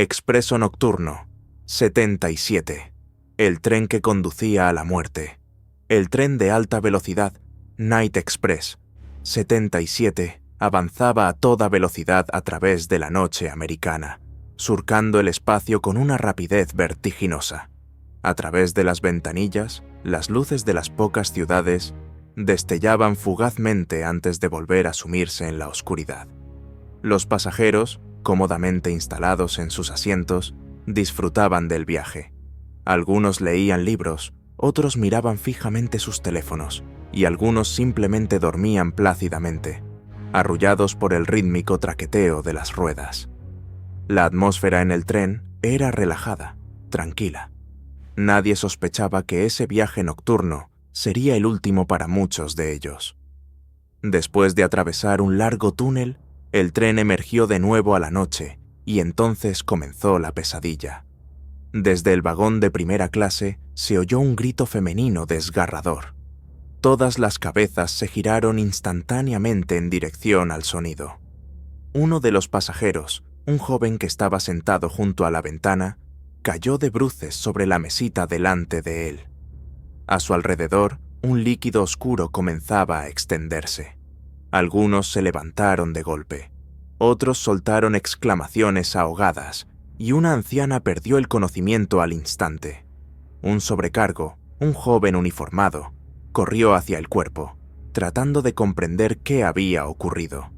Expreso nocturno, 77. El tren que conducía a la muerte. El tren de alta velocidad, Night Express, 77, avanzaba a toda velocidad a través de la noche americana, surcando el espacio con una rapidez vertiginosa. A través de las ventanillas, las luces de las pocas ciudades destellaban fugazmente antes de volver a sumirse en la oscuridad. Los pasajeros, cómodamente instalados en sus asientos, disfrutaban del viaje. Algunos leían libros, otros miraban fijamente sus teléfonos, y algunos simplemente dormían plácidamente, arrullados por el rítmico traqueteo de las ruedas. La atmósfera en el tren era relajada, tranquila. Nadie sospechaba que ese viaje nocturno sería el último para muchos de ellos. Después de atravesar un largo túnel, el tren emergió de nuevo a la noche y entonces comenzó la pesadilla. Desde el vagón de primera clase se oyó un grito femenino desgarrador. Todas las cabezas se giraron instantáneamente en dirección al sonido. Uno de los pasajeros, un joven que estaba sentado junto a la ventana, cayó de bruces sobre la mesita delante de él. A su alrededor, un líquido oscuro comenzaba a extenderse. Algunos se levantaron de golpe. Otros soltaron exclamaciones ahogadas, y una anciana perdió el conocimiento al instante. Un sobrecargo, un joven uniformado, corrió hacia el cuerpo, tratando de comprender qué había ocurrido.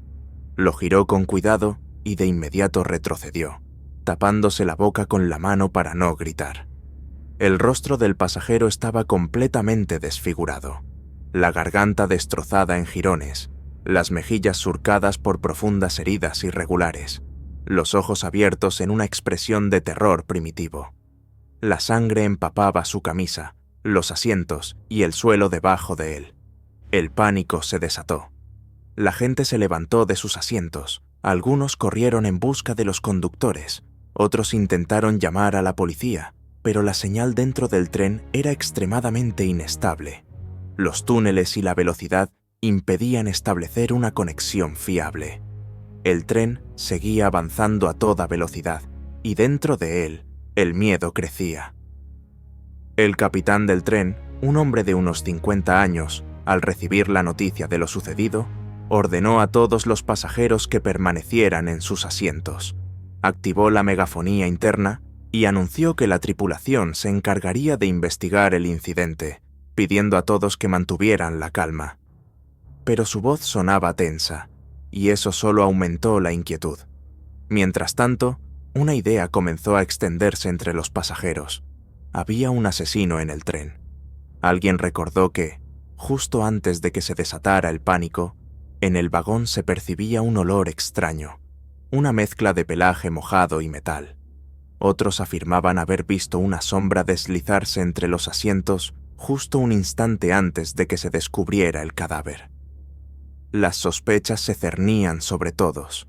Lo giró con cuidado y de inmediato retrocedió, tapándose la boca con la mano para no gritar. El rostro del pasajero estaba completamente desfigurado, la garganta destrozada en jirones, las mejillas surcadas por profundas heridas irregulares, los ojos abiertos en una expresión de terror primitivo. La sangre empapaba su camisa, los asientos y el suelo debajo de él. El pánico se desató. La gente se levantó de sus asientos, algunos corrieron en busca de los conductores, otros intentaron llamar a la policía, pero la señal dentro del tren era extremadamente inestable. Los túneles y la velocidad impedían establecer una conexión fiable. El tren seguía avanzando a toda velocidad, y dentro de él, el miedo crecía. El capitán del tren, un hombre de unos 50 años, al recibir la noticia de lo sucedido, ordenó a todos los pasajeros que permanecieran en sus asientos. Activó la megafonía interna y anunció que la tripulación se encargaría de investigar el incidente, pidiendo a todos que mantuvieran la calma. Pero su voz sonaba tensa, y eso solo aumentó la inquietud. Mientras tanto, una idea comenzó a extenderse entre los pasajeros. Había un asesino en el tren. Alguien recordó que, justo antes de que se desatara el pánico, en el vagón se percibía un olor extraño, una mezcla de pelaje mojado y metal. Otros afirmaban haber visto una sombra deslizarse entre los asientos justo un instante antes de que se descubriera el cadáver. Las sospechas se cernían sobre todos.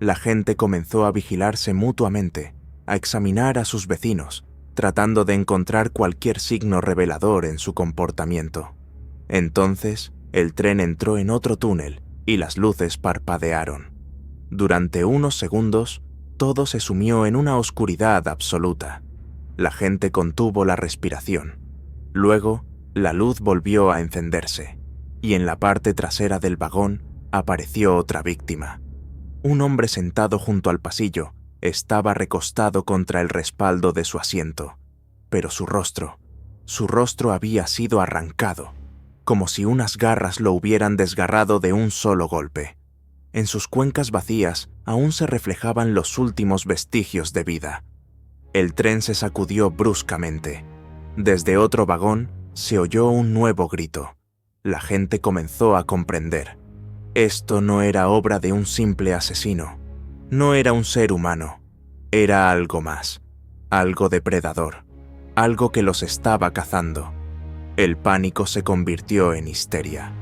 La gente comenzó a vigilarse mutuamente, a examinar a sus vecinos, tratando de encontrar cualquier signo revelador en su comportamiento. Entonces, el tren entró en otro túnel y las luces parpadearon. Durante unos segundos, todo se sumió en una oscuridad absoluta. La gente contuvo la respiración. Luego, la luz volvió a encenderse, y en la parte trasera del vagón apareció otra víctima. Un hombre sentado junto al pasillo estaba recostado contra el respaldo de su asiento, pero su rostro había sido arrancado, como si unas garras lo hubieran desgarrado de un solo golpe. En sus cuencas vacías aún se reflejaban los últimos vestigios de vida. El tren se sacudió bruscamente. Desde otro vagón se oyó un nuevo grito. La gente comenzó a comprender. Esto no era obra de un simple asesino. No era un ser humano. Era algo más. Algo depredador. Algo que los estaba cazando. El pánico se convirtió en histeria.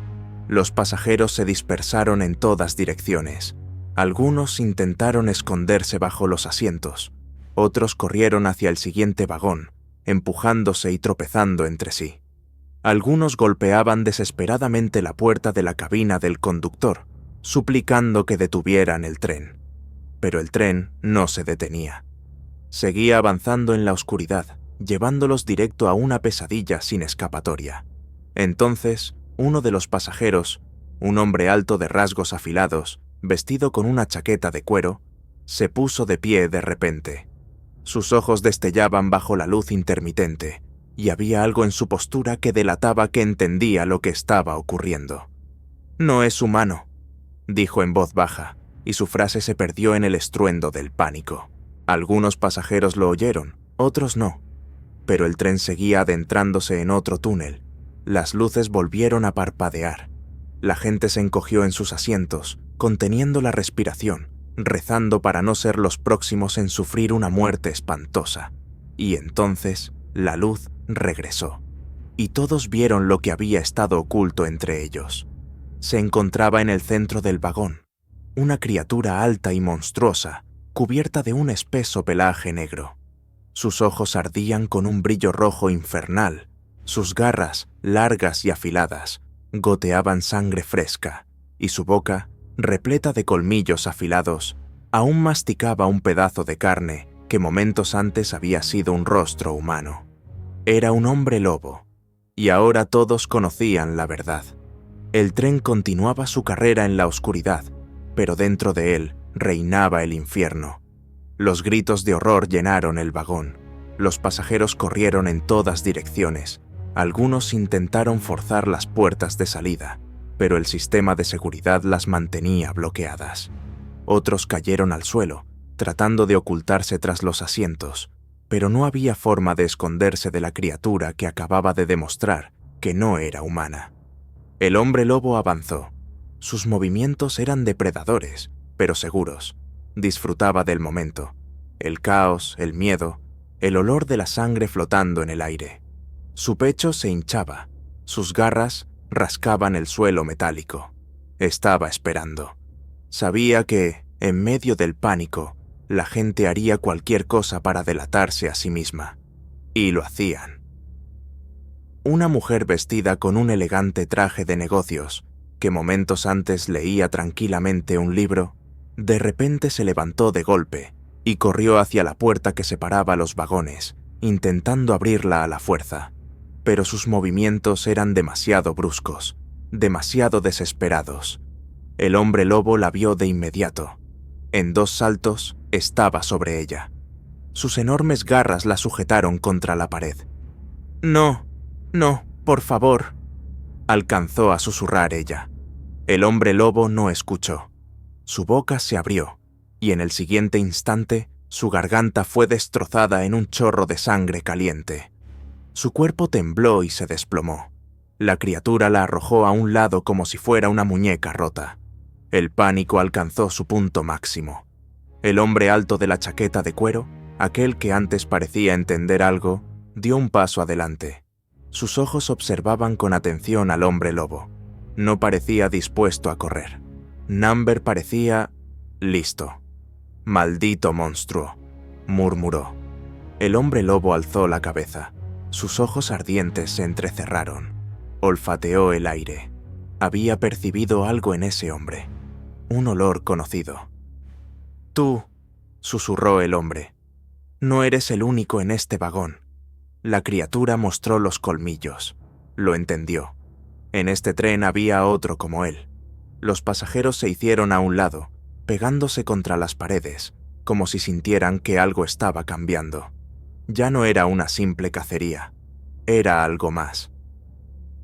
Los pasajeros se dispersaron en todas direcciones. Algunos intentaron esconderse bajo los asientos. Otros corrieron hacia el siguiente vagón, empujándose y tropezando entre sí. Algunos golpeaban desesperadamente la puerta de la cabina del conductor, suplicando que detuvieran el tren. Pero el tren no se detenía. Seguía avanzando en la oscuridad, llevándolos directo a una pesadilla sin escapatoria. Entonces, uno de los pasajeros, un hombre alto de rasgos afilados, vestido con una chaqueta de cuero, se puso de pie de repente. Sus ojos destellaban bajo la luz intermitente, y había algo en su postura que delataba que entendía lo que estaba ocurriendo. «No es humano», dijo en voz baja, y su frase se perdió en el estruendo del pánico. Algunos pasajeros lo oyeron, otros no, pero el tren seguía adentrándose en otro túnel. Las luces volvieron a parpadear. La gente se encogió en sus asientos, conteniendo la respiración, rezando para no ser los próximos en sufrir una muerte espantosa. Y entonces la luz regresó, y todos vieron lo que había estado oculto entre ellos. Se encontraba en el centro del vagón, una criatura alta y monstruosa, cubierta de un espeso pelaje negro. Sus ojos ardían con un brillo rojo infernal, sus garras, largas y afiladas, goteaban sangre fresca, y su boca, repleta de colmillos afilados, aún masticaba un pedazo de carne que momentos antes había sido un rostro humano. Era un hombre lobo, y ahora todos conocían la verdad. El tren continuaba su carrera en la oscuridad, pero dentro de él reinaba el infierno. Los gritos de horror llenaron el vagón. Los pasajeros corrieron en todas direcciones. Algunos intentaron forzar las puertas de salida, pero el sistema de seguridad las mantenía bloqueadas. Otros cayeron al suelo, tratando de ocultarse tras los asientos, pero no había forma de esconderse de la criatura que acababa de demostrar que no era humana. El hombre lobo avanzó. Sus movimientos eran depredadores, pero seguros. Disfrutaba del momento, el caos, el miedo, el olor de la sangre flotando en el aire. Su pecho se hinchaba, sus garras rascaban el suelo metálico. Estaba esperando. Sabía que, en medio del pánico, la gente haría cualquier cosa para delatarse a sí misma. Y lo hacían. Una mujer vestida con un elegante traje de negocios, que momentos antes leía tranquilamente un libro, de repente se levantó de golpe y corrió hacia la puerta que separaba los vagones, intentando abrirla a la fuerza. Pero sus movimientos eran demasiado bruscos, demasiado desesperados. El hombre lobo la vio de inmediato. En 2 saltos estaba sobre ella. Sus enormes garras la sujetaron contra la pared. «No, no, por favor», alcanzó a susurrar ella. El hombre lobo no escuchó. Su boca se abrió, y en el siguiente instante su garganta fue destrozada en un chorro de sangre caliente. Su cuerpo tembló y se desplomó. La criatura la arrojó a un lado como si fuera una muñeca rota. El pánico alcanzó su punto máximo. El hombre alto de la chaqueta de cuero, aquel que antes parecía entender algo, dio un paso adelante. Sus ojos observaban con atención al hombre lobo. No parecía dispuesto a correr. Number parecía listo. «Maldito monstruo», murmuró. El hombre lobo alzó la cabeza. Sus ojos ardientes se entrecerraron. Olfateó el aire. Había percibido algo en ese hombre. Un olor conocido. «Tú», susurró el hombre. «No eres el único en este vagón». La criatura mostró los colmillos. Lo entendió. En este tren había otro como él. Los pasajeros se hicieron a un lado, pegándose contra las paredes, como si sintieran que algo estaba cambiando. Ya no era una simple cacería. Era algo más.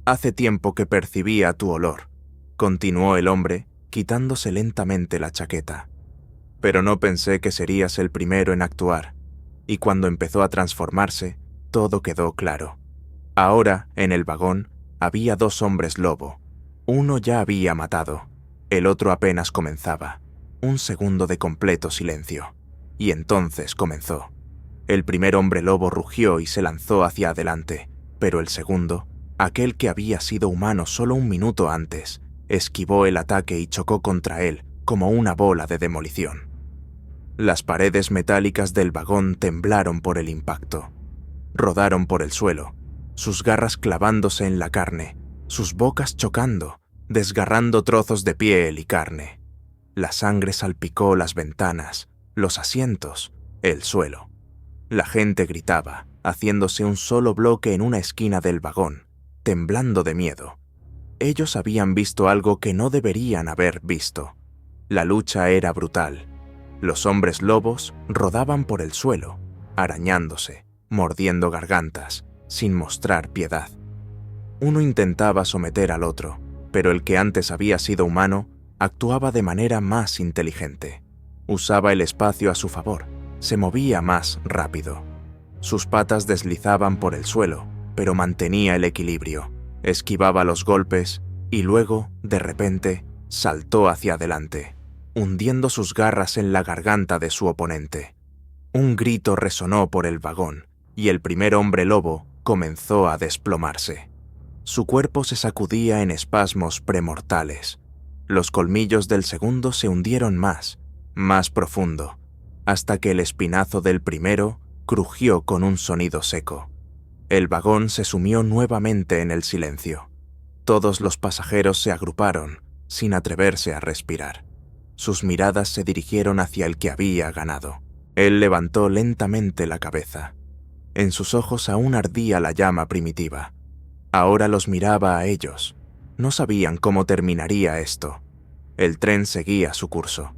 «Hace tiempo que percibía tu olor», continuó el hombre, quitándose lentamente la chaqueta. «Pero no pensé que serías el primero en actuar, y cuando empezó a transformarse, todo quedó claro. Ahora, en el vagón, había 2 hombres lobo. Uno ya había matado, el otro apenas comenzaba. Un segundo de completo silencio. Y entonces comenzó. El primer hombre lobo rugió y se lanzó hacia adelante, pero el segundo, aquel que había sido humano solo un minuto antes, esquivó el ataque y chocó contra él como una bola de demolición. Las paredes metálicas del vagón temblaron por el impacto. Rodaron por el suelo, sus garras clavándose en la carne, sus bocas chocando, desgarrando trozos de piel y carne. La sangre salpicó las ventanas, los asientos, el suelo. La gente gritaba, haciéndose un solo bloque en una esquina del vagón, temblando de miedo. Ellos habían visto algo que no deberían haber visto. La lucha era brutal. Los hombres lobos rodaban por el suelo, arañándose, mordiendo gargantas, sin mostrar piedad. Uno intentaba someter al otro, pero el que antes había sido humano actuaba de manera más inteligente. Usaba el espacio a su favor, se movía más rápido. Sus patas deslizaban por el suelo, pero mantenía el equilibrio, esquivaba los golpes y luego, de repente, saltó hacia adelante, hundiendo sus garras en la garganta de su oponente. Un grito resonó por el vagón y el primer hombre lobo comenzó a desplomarse. Su cuerpo se sacudía en espasmos premortales. Los colmillos del segundo se hundieron más profundo, hasta que el espinazo del primero crujió con un sonido seco. El vagón se sumió nuevamente en el silencio. Todos los pasajeros se agruparon, sin atreverse a respirar. Sus miradas se dirigieron hacia el que había ganado. Él levantó lentamente la cabeza. En sus ojos aún ardía la llama primitiva. Ahora los miraba a ellos. No sabían cómo terminaría esto. El tren seguía su curso,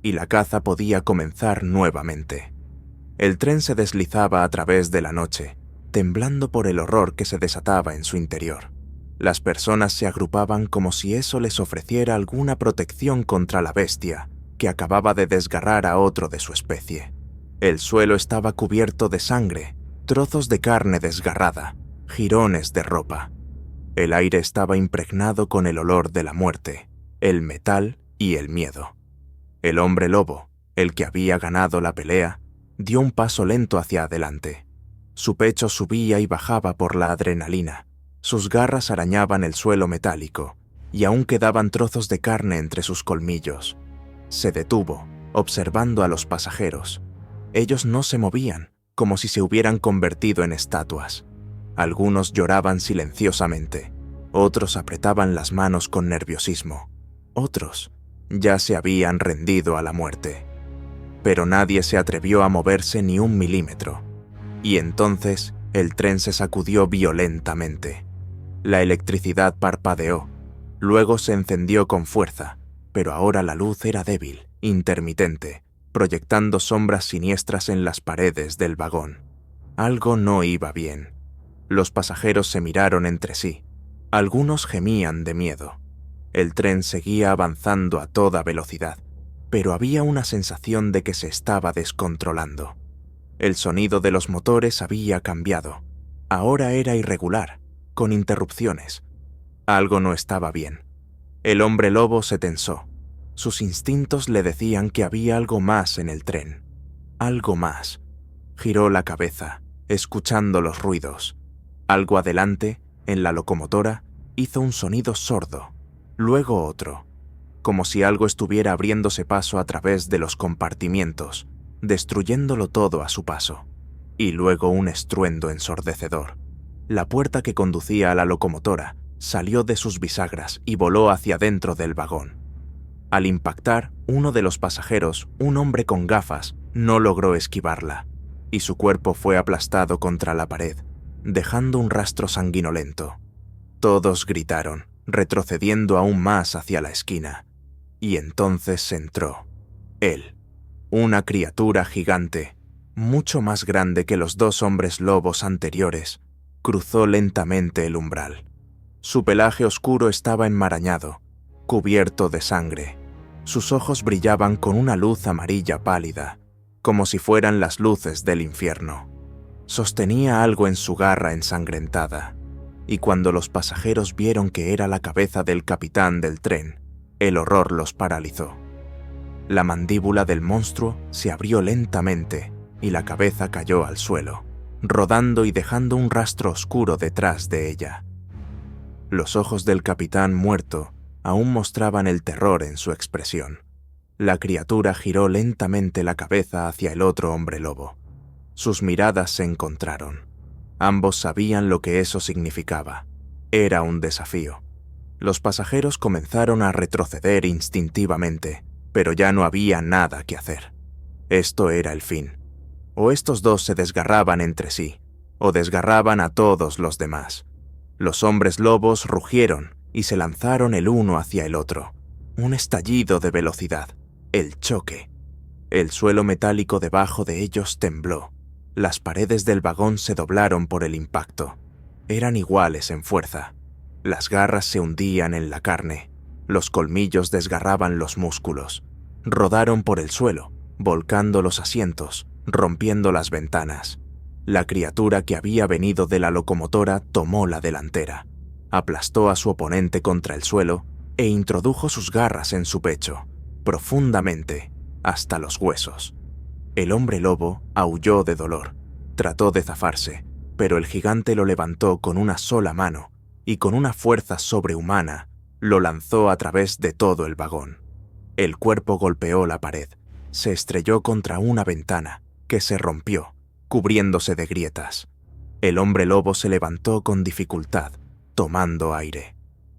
y la caza podía comenzar nuevamente. El tren se deslizaba a través de la noche, temblando por el horror que se desataba en su interior. Las personas se agrupaban como si eso les ofreciera alguna protección contra la bestia que acababa de desgarrar a otro de su especie. El suelo estaba cubierto de sangre, trozos de carne desgarrada, jirones de ropa. El aire estaba impregnado con el olor de la muerte, el metal y el miedo. El hombre lobo, el que había ganado la pelea, dio un paso lento hacia adelante. Su pecho subía y bajaba por la adrenalina. Sus garras arañaban el suelo metálico y aún quedaban trozos de carne entre sus colmillos. Se detuvo, observando a los pasajeros. Ellos no se movían, como si se hubieran convertido en estatuas. Algunos lloraban silenciosamente, otros apretaban las manos con nerviosismo, otros ya se habían rendido a la muerte. Pero nadie se atrevió a moverse ni un milímetro. Y entonces el tren se sacudió violentamente. La electricidad parpadeó, luego se encendió con fuerza, pero ahora la luz era débil, intermitente, proyectando sombras siniestras en las paredes del vagón. Algo no iba bien. Los pasajeros se miraron entre sí. Algunos gemían de miedo. El tren seguía avanzando a toda velocidad, pero había una sensación de que se estaba descontrolando. El sonido de los motores había cambiado. Ahora era irregular, con interrupciones. Algo no estaba bien. El hombre lobo se tensó. Sus instintos le decían que había algo más en el tren. Algo más. Giró la cabeza, escuchando los ruidos. Algo adelante, en la locomotora, hizo un sonido sordo, luego otro, como si algo estuviera abriéndose paso a través de los compartimientos, destruyéndolo todo a su paso. Y luego un estruendo ensordecedor. La puerta que conducía a la locomotora salió de sus bisagras y voló hacia dentro del vagón. Al impactar, uno de los pasajeros, un hombre con gafas, no logró esquivarla, y su cuerpo fue aplastado contra la pared, dejando un rastro sanguinolento. Todos gritaron, retrocediendo aún más hacia la esquina. Y entonces entró él, una criatura gigante, mucho más grande que los dos hombres lobos anteriores, cruzó lentamente el umbral. Su pelaje oscuro estaba enmarañado, cubierto de sangre. Sus ojos brillaban con una luz amarilla pálida, como si fueran las luces del infierno. Sostenía algo en su garra ensangrentada, y cuando los pasajeros vieron que era la cabeza del capitán del tren, el horror los paralizó. La mandíbula del monstruo se abrió lentamente y la cabeza cayó al suelo, rodando y dejando un rastro oscuro detrás de ella. Los ojos del capitán muerto aún mostraban el terror en su expresión. La criatura giró lentamente la cabeza hacia el otro hombre lobo. Sus miradas se encontraron. Ambos sabían lo que eso significaba. Era un desafío. Los pasajeros comenzaron a retroceder instintivamente, pero ya no había nada que hacer. Esto era el fin. O estos dos se desgarraban entre sí, o desgarraban a todos los demás. Los hombres lobos rugieron y se lanzaron el uno hacia el otro. Un estallido de velocidad, el choque. El suelo metálico debajo de ellos tembló. Las paredes del vagón se doblaron por el impacto. Eran iguales en fuerza. Las garras se hundían en la carne. Los colmillos desgarraban los músculos. Rodaron por el suelo, volcando los asientos, rompiendo las ventanas. La criatura que había venido de la locomotora tomó la delantera, aplastó a su oponente contra el suelo e introdujo sus garras en su pecho, profundamente, hasta los huesos. El hombre lobo aulló de dolor, trató de zafarse, pero el gigante lo levantó con una sola mano y con una fuerza sobrehumana lo lanzó a través de todo el vagón. El cuerpo golpeó la pared, se estrelló contra una ventana, que se rompió, cubriéndose de grietas. El hombre lobo se levantó con dificultad, tomando aire.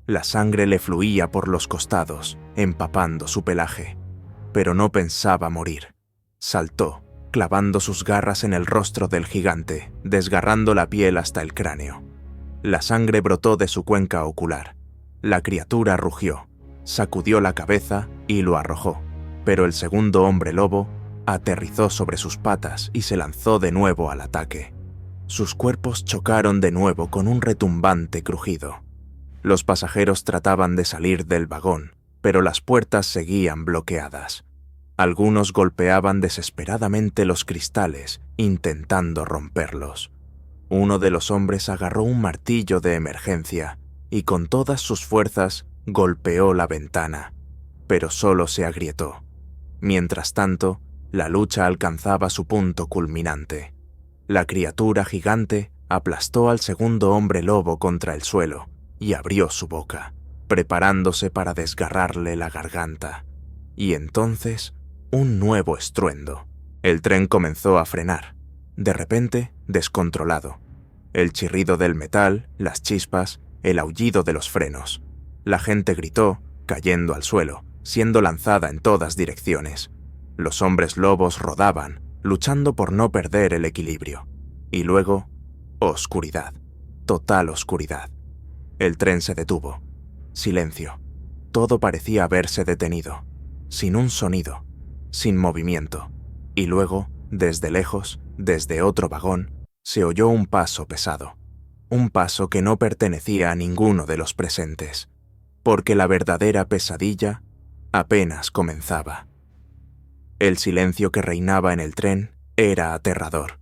La sangre le fluía por los costados, empapando su pelaje. Pero no pensaba morir. Saltó, clavando sus garras en el rostro del gigante, desgarrando la piel hasta el cráneo. La sangre brotó de su cuenca ocular. La criatura rugió, sacudió la cabeza y lo arrojó, pero el segundo hombre lobo aterrizó sobre sus patas y se lanzó de nuevo al ataque. Sus cuerpos chocaron de nuevo con un retumbante crujido. Los pasajeros trataban de salir del vagón, pero las puertas seguían bloqueadas. Algunos golpeaban desesperadamente los cristales, intentando romperlos. Uno de los hombres agarró un martillo de emergencia y con todas sus fuerzas golpeó la ventana, pero solo se agrietó. Mientras tanto, la lucha alcanzaba su punto culminante. La criatura gigante aplastó al segundo hombre lobo contra el suelo y abrió su boca, preparándose para desgarrarle la garganta. Y entonces, un nuevo estruendo. El tren comenzó a frenar, de repente descontrolado. El chirrido del metal, las chispas, el aullido de los frenos. La gente gritó, cayendo al suelo, siendo lanzada en todas direcciones. Los hombres lobos rodaban, luchando por no perder el equilibrio. Y luego, oscuridad, total oscuridad. El tren se detuvo. Silencio. Todo parecía haberse detenido, sin un sonido, sin movimiento. Y luego, desde lejos, desde otro vagón, se oyó un paso pesado. Un paso que no pertenecía a ninguno de los presentes, porque la verdadera pesadilla apenas comenzaba. El silencio que reinaba en el tren era aterrador.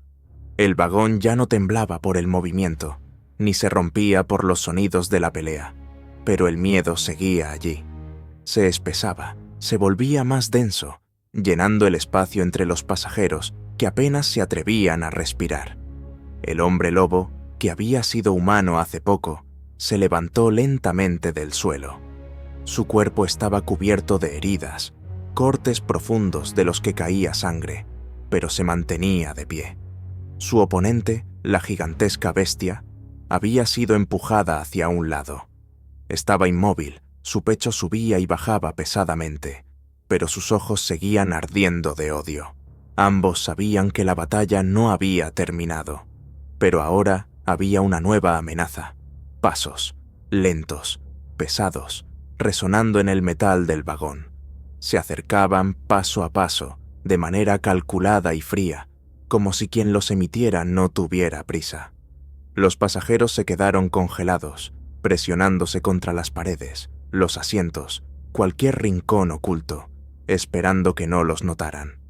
El vagón ya no temblaba por el movimiento, ni se rompía por los sonidos de la pelea, pero el miedo seguía allí. Se espesaba, se volvía más denso, llenando el espacio entre los pasajeros que apenas se atrevían a respirar. El hombre lobo, que había sido humano hace poco, se levantó lentamente del suelo. Su cuerpo estaba cubierto de heridas, cortes profundos de los que caía sangre, pero se mantenía de pie. Su oponente, la gigantesca bestia, había sido empujada hacia un lado. Estaba inmóvil, su pecho subía y bajaba pesadamente, pero sus ojos seguían ardiendo de odio. Ambos sabían que la batalla no había terminado, pero ahora había una nueva amenaza. Pasos, lentos, pesados, resonando en el metal del vagón. Se acercaban paso a paso, de manera calculada y fría, como si quien los emitiera no tuviera prisa. Los pasajeros se quedaron congelados, presionándose contra las paredes, los asientos, cualquier rincón oculto, esperando que no los notaran.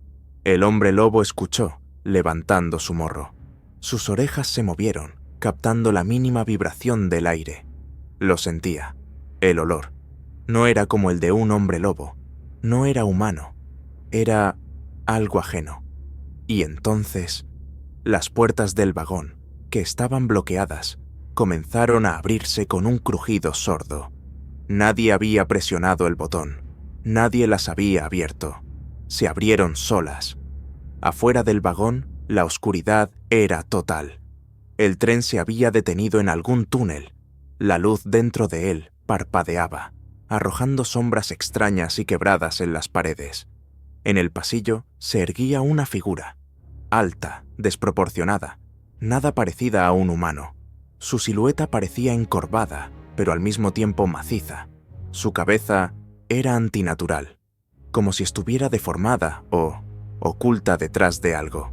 El hombre lobo escuchó, levantando su morro. Sus orejas se movieron, captando la mínima vibración del aire. Lo sentía. El olor. No era como el de un hombre lobo. No era humano. Era algo ajeno. Y entonces, las puertas del vagón, que estaban bloqueadas, comenzaron a abrirse con un crujido sordo. Nadie había presionado el botón. Nadie las había abierto. Se abrieron solas. Afuera del vagón, la oscuridad era total. El tren se había detenido en algún túnel. La luz dentro de él parpadeaba, arrojando sombras extrañas y quebradas en las paredes. En el pasillo se erguía una figura. alta, desproporcionada, nada parecida a un humano. Su silueta parecía encorvada, pero al mismo tiempo maciza. Su cabeza era antinatural, como si estuviera deformada o oculta detrás de algo.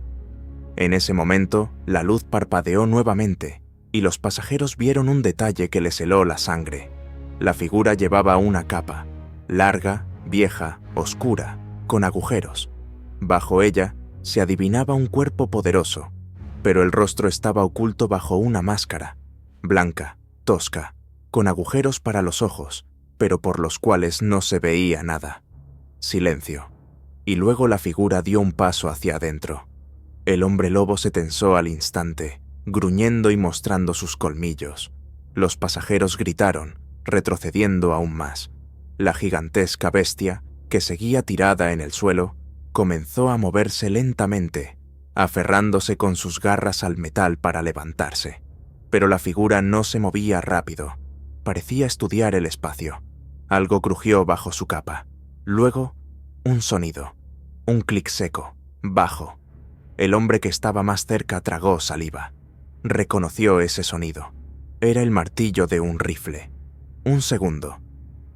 En ese momento, la luz parpadeó nuevamente y los pasajeros vieron un detalle que les heló la sangre. La figura llevaba una capa, larga, vieja, oscura, con agujeros. Bajo ella se adivinaba un cuerpo poderoso, pero el rostro estaba oculto bajo una máscara, blanca, tosca, con agujeros para los ojos, pero por los cuales no se veía nada. Silencio. Y luego la figura dio un paso hacia adentro. El hombre lobo se tensó al instante, gruñendo y mostrando sus colmillos. Los pasajeros gritaron, retrocediendo aún más. La gigantesca bestia, que seguía tirada en el suelo, comenzó a moverse lentamente, aferrándose con sus garras al metal para levantarse. Pero la figura no se movía rápido. Parecía estudiar el espacio. Algo crujió bajo su capa. Luego, un sonido. Un clic seco, bajo. El hombre que estaba más cerca tragó saliva. Reconoció ese sonido. Era el martillo de un rifle. Un segundo,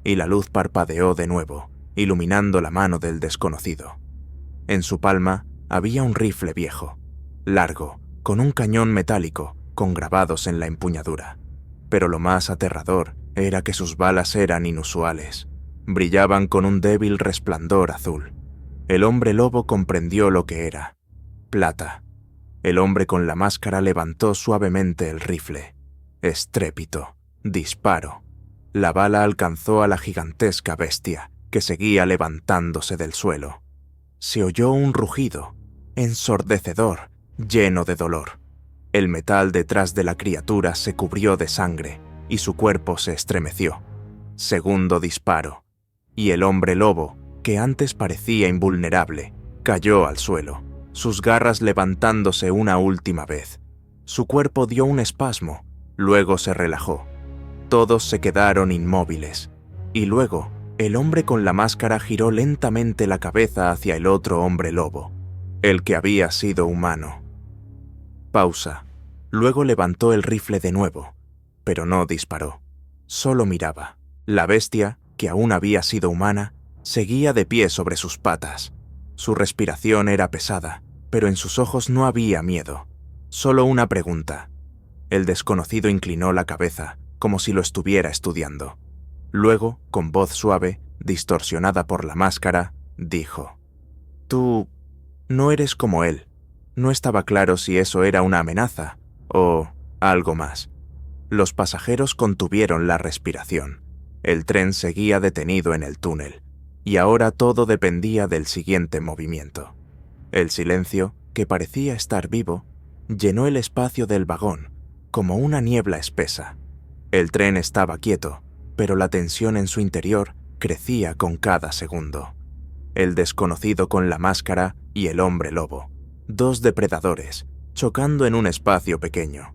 y la luz parpadeó de nuevo, iluminando la mano del desconocido. En su palma había un rifle viejo, largo, con un cañón metálico, con grabados en la empuñadura. Pero lo más aterrador era que sus balas eran inusuales. Brillaban con un débil resplandor azul. El hombre lobo comprendió lo que era. Plata. El hombre con la máscara levantó suavemente el rifle. Estrépito. Disparo. La bala alcanzó a la gigantesca bestia, que seguía levantándose del suelo. Se oyó un rugido, ensordecedor, lleno de dolor. El metal detrás de la criatura se cubrió de sangre, y su cuerpo se estremeció. Segundo disparo. Y el hombre lobo, que antes parecía invulnerable, cayó al suelo, sus garras levantándose una última vez. Su cuerpo dio un espasmo, luego se relajó. Todos se quedaron inmóviles, y luego el hombre con la máscara giró lentamente la cabeza hacia el otro hombre lobo, el que había sido humano. Pausa. Luego levantó el rifle de nuevo, pero no disparó. Solo miraba. La bestia, que aún había sido humana, seguía de pie sobre sus patas. Su respiración era pesada, pero en sus ojos no había miedo. Solo una pregunta. El desconocido inclinó la cabeza, como si lo estuviera estudiando. Luego, con voz suave, distorsionada por la máscara, dijo: «Tú no eres como él». No estaba claro si eso era una amenaza o algo más. Los pasajeros contuvieron la respiración. El tren seguía detenido en el túnel, y ahora todo dependía del siguiente movimiento. El silencio, que parecía estar vivo, llenó el espacio del vagón, como una niebla espesa. El tren estaba quieto, pero la tensión en su interior crecía con cada segundo. El desconocido con la máscara y el hombre lobo, dos depredadores, chocando en un espacio pequeño.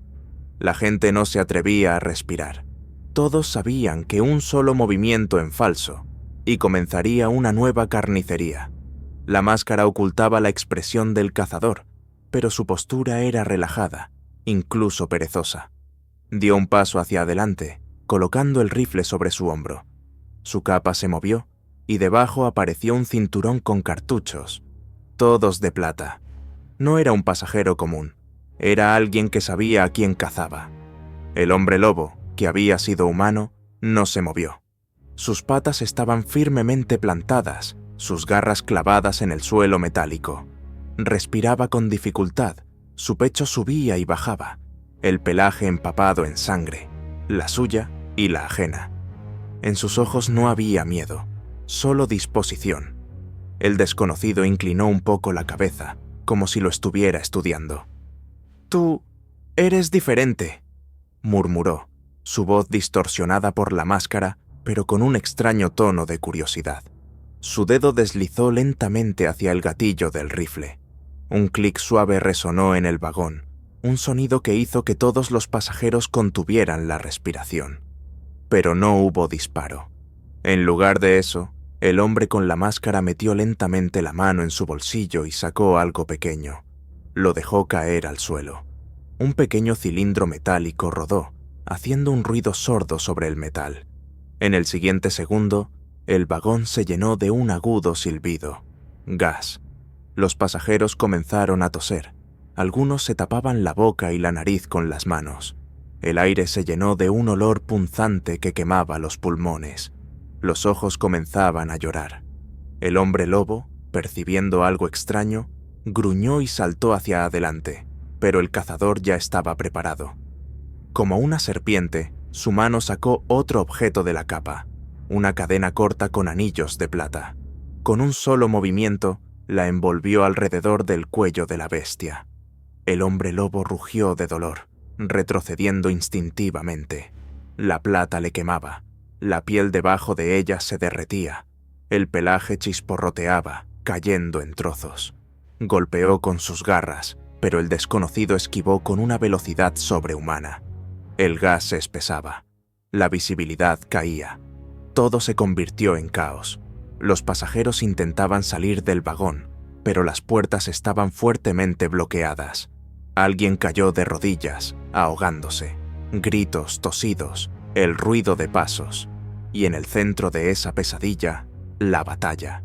La gente no se atrevía a respirar. Todos sabían que un solo movimiento en falso, y comenzaría una nueva carnicería. La máscara ocultaba la expresión del cazador, pero su postura era relajada, incluso perezosa. Dio un paso hacia adelante, colocando el rifle sobre su hombro. Su capa se movió, y debajo apareció un cinturón con cartuchos, todos de plata. No era un pasajero común, era alguien que sabía a quién cazaba. El hombre lobo, que había sido humano, no se movió. Sus patas estaban firmemente plantadas, sus garras clavadas en el suelo metálico. Respiraba con dificultad, su pecho subía y bajaba, el pelaje empapado en sangre, la suya y la ajena. En sus ojos no había miedo, solo disposición. El desconocido inclinó un poco la cabeza, como si lo estuviera estudiando. «Tú eres diferente», murmuró, su voz distorsionada por la máscara, pero con un extraño tono de curiosidad. Su dedo deslizó lentamente hacia el gatillo del rifle. Un clic suave resonó en el vagón, un sonido que hizo que todos los pasajeros contuvieran la respiración. Pero no hubo disparo. En lugar de eso, el hombre con la máscara metió lentamente la mano en su bolsillo y sacó algo pequeño. Lo dejó caer al suelo. Un pequeño cilindro metálico rodó, haciendo un ruido sordo sobre el metal. En el siguiente segundo, el vagón se llenó de un agudo silbido. Gas. Los pasajeros comenzaron a toser. Algunos se tapaban la boca y la nariz con las manos. El aire se llenó de un olor punzante que quemaba los pulmones. Los ojos comenzaban a llorar. El hombre lobo, percibiendo algo extraño, gruñó y saltó hacia adelante, pero el cazador ya estaba preparado. Como una serpiente, su mano sacó otro objeto de la capa, una cadena corta con anillos de plata. Con un solo movimiento, la envolvió alrededor del cuello de la bestia. El hombre lobo rugió de dolor, retrocediendo instintivamente. La plata le quemaba, la piel debajo de ella se derretía, el pelaje chisporroteaba, cayendo en trozos. Golpeó con sus garras, pero el desconocido esquivó con una velocidad sobrehumana. El gas se espesaba, la visibilidad caía. Todo se convirtió en caos. Los pasajeros intentaban salir del vagón, pero las puertas estaban fuertemente bloqueadas. Alguien cayó de rodillas, ahogándose. Gritos, tosidos, el ruido de pasos. Y en el centro de esa pesadilla, la batalla.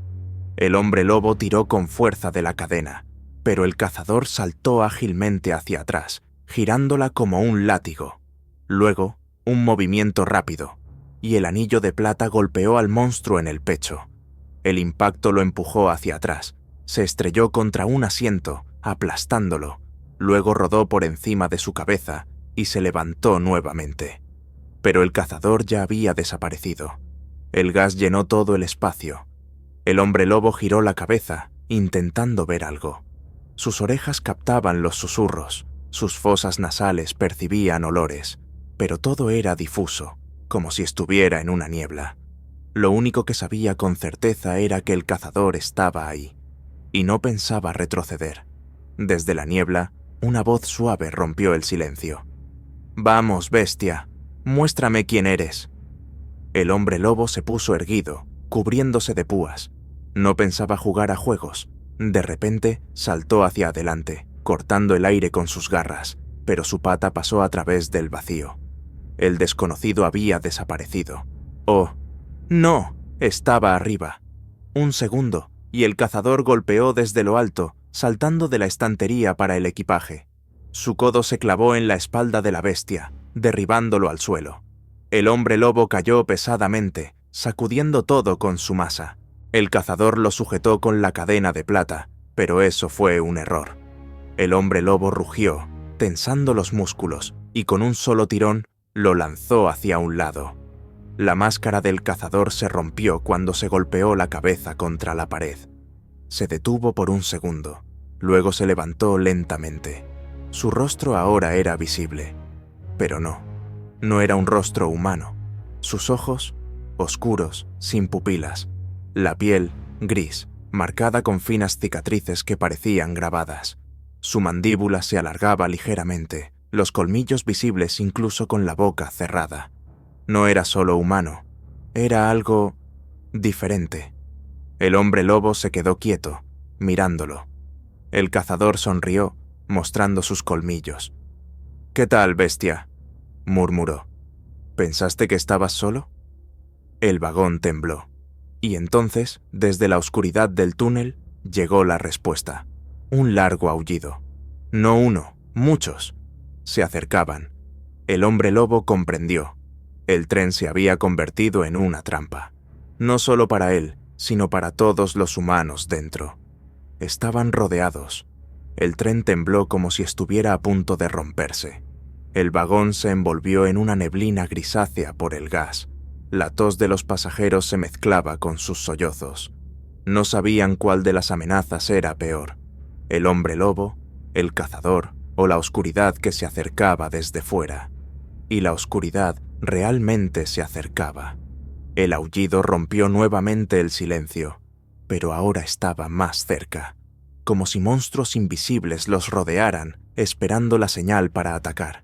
El hombre lobo tiró con fuerza de la cadena, pero el cazador saltó ágilmente hacia atrás, girándola como un látigo. Luego, un movimiento rápido, y el anillo de plata golpeó al monstruo en el pecho. El impacto lo empujó hacia atrás, se estrelló contra un asiento, aplastándolo. Luego rodó por encima de su cabeza y se levantó nuevamente. Pero el cazador ya había desaparecido. El gas llenó todo el espacio. El hombre lobo giró la cabeza, intentando ver algo. Sus orejas captaban los susurros, sus fosas nasales percibían olores, pero todo era difuso, como si estuviera en una niebla. Lo único que sabía con certeza era que el cazador estaba ahí, y no pensaba retroceder. Desde la niebla, una voz suave rompió el silencio. «Vamos, bestia, muéstrame quién eres». El hombre lobo se puso erguido, cubriéndose de púas. No pensaba jugar a juegos. De repente, saltó hacia adelante, cortando el aire con sus garras, pero su pata pasó a través del vacío. El desconocido había desaparecido. ¡Oh! ¡No! Estaba arriba. Un segundo, y el cazador golpeó desde lo alto, saltando de la estantería para el equipaje. Su codo se clavó en la espalda de la bestia, derribándolo al suelo. El hombre lobo cayó pesadamente, sacudiendo todo con su masa. El cazador lo sujetó con la cadena de plata, pero eso fue un error. El hombre lobo rugió, tensando los músculos, y con un solo tirón lo lanzó hacia un lado. La máscara del cazador se rompió cuando se golpeó la cabeza contra la pared. Se detuvo por un segundo, luego se levantó lentamente. Su rostro ahora era visible, pero no era un rostro humano. Sus ojos, oscuros, sin pupilas. La piel, gris, marcada con finas cicatrices que parecían grabadas. Su mandíbula se alargaba ligeramente, los colmillos visibles incluso con la boca cerrada. No era solo humano, era algo diferente. El hombre lobo se quedó quieto, mirándolo. El cazador sonrió, mostrando sus colmillos. «¿Qué tal, bestia?», murmuró. «¿Pensaste que estabas solo?». El vagón tembló. Y entonces, desde la oscuridad del túnel, llegó la respuesta. Un largo aullido. No uno, muchos. Se acercaban. El hombre lobo comprendió. El tren se había convertido en una trampa. No solo para él, sino para todos los humanos dentro. Estaban rodeados. El tren tembló como si estuviera a punto de romperse. El vagón se envolvió en una neblina grisácea por el gas. La tos de los pasajeros se mezclaba con sus sollozos. No sabían cuál de las amenazas era peor: el hombre lobo, el cazador o la oscuridad que se acercaba desde fuera. Y la oscuridad realmente se acercaba. El aullido rompió nuevamente el silencio, pero ahora estaba más cerca, como si monstruos invisibles los rodearan, esperando la señal para atacar.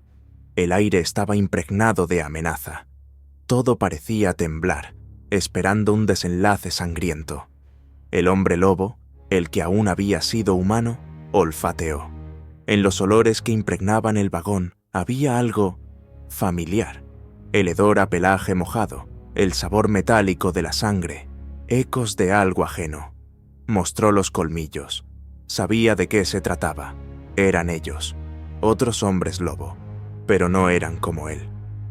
El aire estaba impregnado de amenaza. Todo parecía temblar, esperando un desenlace sangriento. El hombre lobo, el que aún había sido humano, olfateó. En los olores que impregnaban el vagón había algo familiar. El hedor a pelaje mojado, el sabor metálico de la sangre, ecos de algo ajeno. Mostró los colmillos. Sabía de qué se trataba. Eran ellos, otros hombres lobo, pero no eran como él.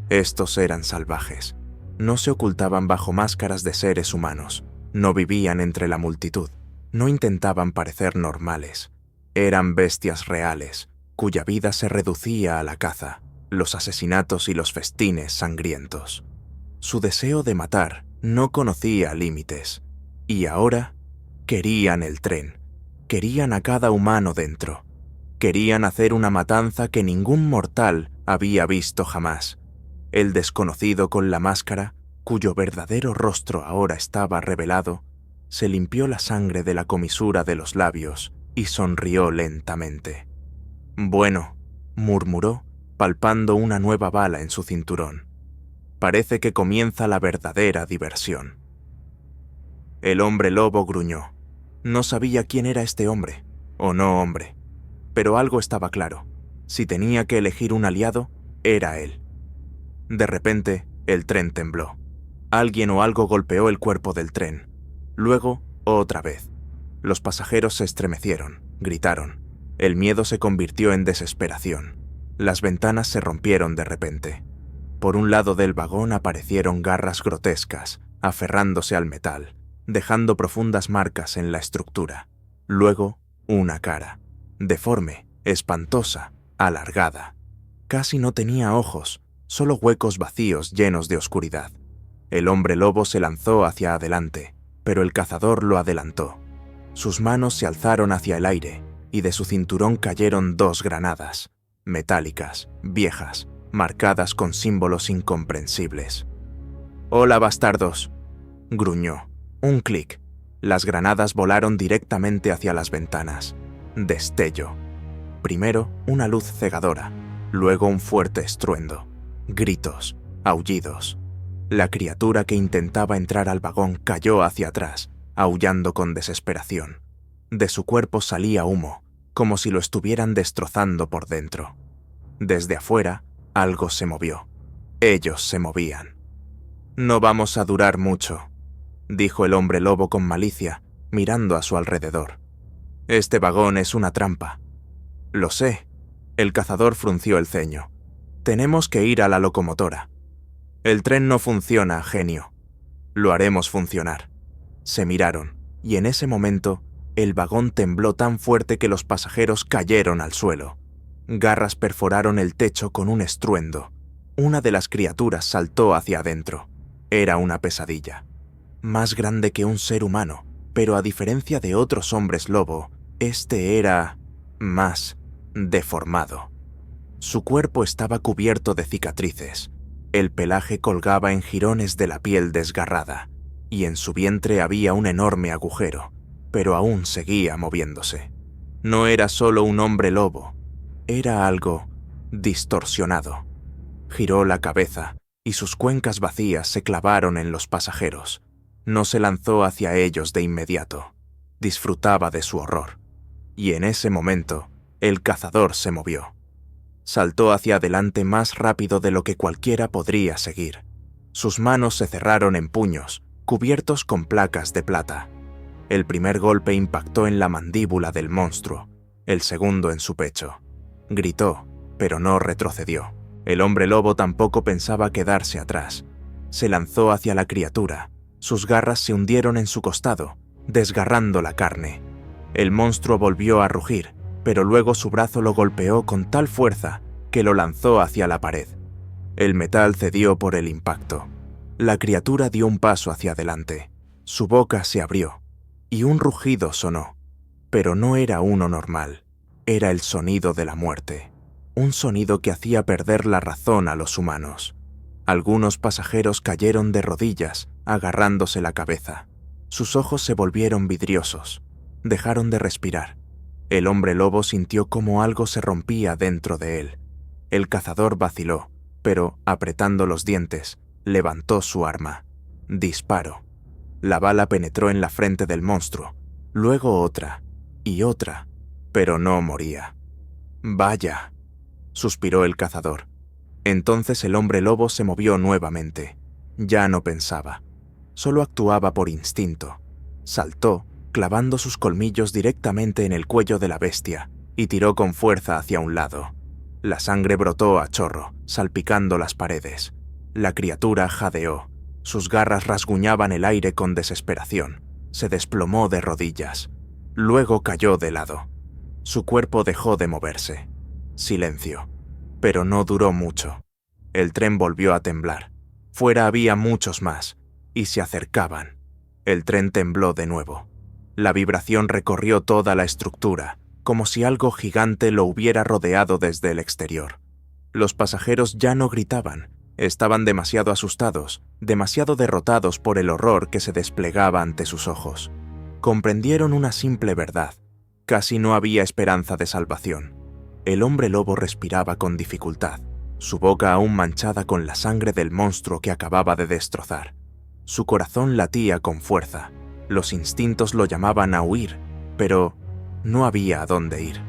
Estos eran salvajes. No se ocultaban bajo máscaras de seres humanos. No vivían entre la multitud. No intentaban parecer normales. Eran bestias reales, cuya vida se reducía a la caza, los asesinatos y los festines sangrientos. Su deseo de matar no conocía límites. Y ahora querían el tren. Querían a cada humano dentro. Querían hacer una matanza que ningún mortal había visto jamás. El desconocido con la máscara, cuyo verdadero rostro ahora estaba revelado, se limpió la sangre de la comisura de los labios y sonrió lentamente. «Bueno», murmuró, palpando una nueva bala en su cinturón. «Parece que comienza la verdadera diversión». El hombre lobo gruñó. No sabía quién era este hombre, o no hombre, pero algo estaba claro. Si tenía que elegir un aliado, era él. De repente, el tren tembló. Alguien o algo golpeó el cuerpo del tren. Luego, otra vez. Los pasajeros se estremecieron, gritaron. El miedo se convirtió en desesperación. Las ventanas se rompieron de repente. Por un lado del vagón aparecieron garras grotescas, aferrándose al metal, dejando profundas marcas en la estructura. Luego, una cara, deforme, espantosa, alargada. Casi no tenía ojos, solo huecos vacíos llenos de oscuridad. El hombre lobo se lanzó hacia adelante, pero el cazador lo adelantó. Sus manos se alzaron hacia el aire, y de su cinturón cayeron 2 granadas, metálicas, viejas, marcadas con símbolos incomprensibles. «¡Hola, bastardos!», gruñó. Un clic. Las granadas volaron directamente hacia las ventanas. Destello. Primero, una luz cegadora, luego un fuerte estruendo. Gritos, aullidos. La criatura que intentaba entrar al vagón cayó hacia atrás, aullando con desesperación. De su cuerpo salía humo, como si lo estuvieran destrozando por dentro. Desde afuera, algo se movió. Ellos se movían. «No vamos a durar mucho», dijo el hombre lobo con malicia, mirando a su alrededor. «Este vagón es una trampa». «Lo sé». El cazador frunció el ceño. «Tenemos que ir a la locomotora». «El tren no funciona, genio». «Lo haremos funcionar». Se miraron, y en ese momento, el vagón tembló tan fuerte que los pasajeros cayeron al suelo. Garras perforaron el techo con un estruendo. Una de las criaturas saltó hacia adentro. Era una pesadilla. Más grande que un ser humano, pero a diferencia de otros hombres lobo, este era más deformado. Su cuerpo estaba cubierto de cicatrices. El pelaje colgaba en jirones de la piel desgarrada, y en su vientre había un enorme agujero, pero aún seguía moviéndose. No era solo un hombre lobo, era algo distorsionado. Giró la cabeza, y sus cuencas vacías se clavaron en los pasajeros. No se lanzó hacia ellos de inmediato. Disfrutaba de su horror. Y en ese momento, el cazador se movió. Saltó hacia adelante más rápido de lo que cualquiera podría seguir. Sus manos se cerraron en puños, cubiertos con placas de plata. El primer golpe impactó en la mandíbula del monstruo, el segundo en su pecho. Gritó, pero no retrocedió. El hombre lobo tampoco pensaba quedarse atrás. Se lanzó hacia la criatura. Sus garras se hundieron en su costado, desgarrando la carne. El monstruo volvió a rugir, pero luego su brazo lo golpeó con tal fuerza que lo lanzó hacia la pared. El metal cedió por el impacto. La criatura dio un paso hacia adelante. Su boca se abrió, y un rugido sonó. Pero no era uno normal. Era el sonido de la muerte. Un sonido que hacía perder la razón a los humanos. Algunos pasajeros cayeron de rodillas, agarrándose la cabeza. Sus ojos se volvieron vidriosos. Dejaron de respirar. El hombre lobo sintió como algo se rompía dentro de él. El cazador vaciló, pero, apretando los dientes, levantó su arma. Disparo. La bala penetró en la frente del monstruo, luego otra, y otra, pero no moría. Vaya, suspiró el cazador. Entonces el hombre lobo se movió nuevamente. Ya no pensaba. Solo actuaba por instinto. Saltó, clavando sus colmillos directamente en el cuello de la bestia, y tiró con fuerza hacia un lado. La sangre brotó a chorro, salpicando las paredes. La criatura jadeó. Sus garras rasguñaban el aire con desesperación. Se desplomó de rodillas. Luego cayó de lado. Su cuerpo dejó de moverse. Silencio. Pero no duró mucho. El tren volvió a temblar. Fuera había muchos más, y se acercaban. El tren tembló de nuevo. La vibración recorrió toda la estructura, como si algo gigante lo hubiera rodeado desde el exterior. Los pasajeros ya no gritaban. Estaban demasiado asustados, demasiado derrotados por el horror que se desplegaba ante sus ojos. Comprendieron una simple verdad. Casi no había esperanza de salvación. El hombre lobo respiraba con dificultad, su boca aún manchada con la sangre del monstruo que acababa de destrozar. Su corazón latía con fuerza. Los instintos lo llamaban a huir, pero no había a dónde ir.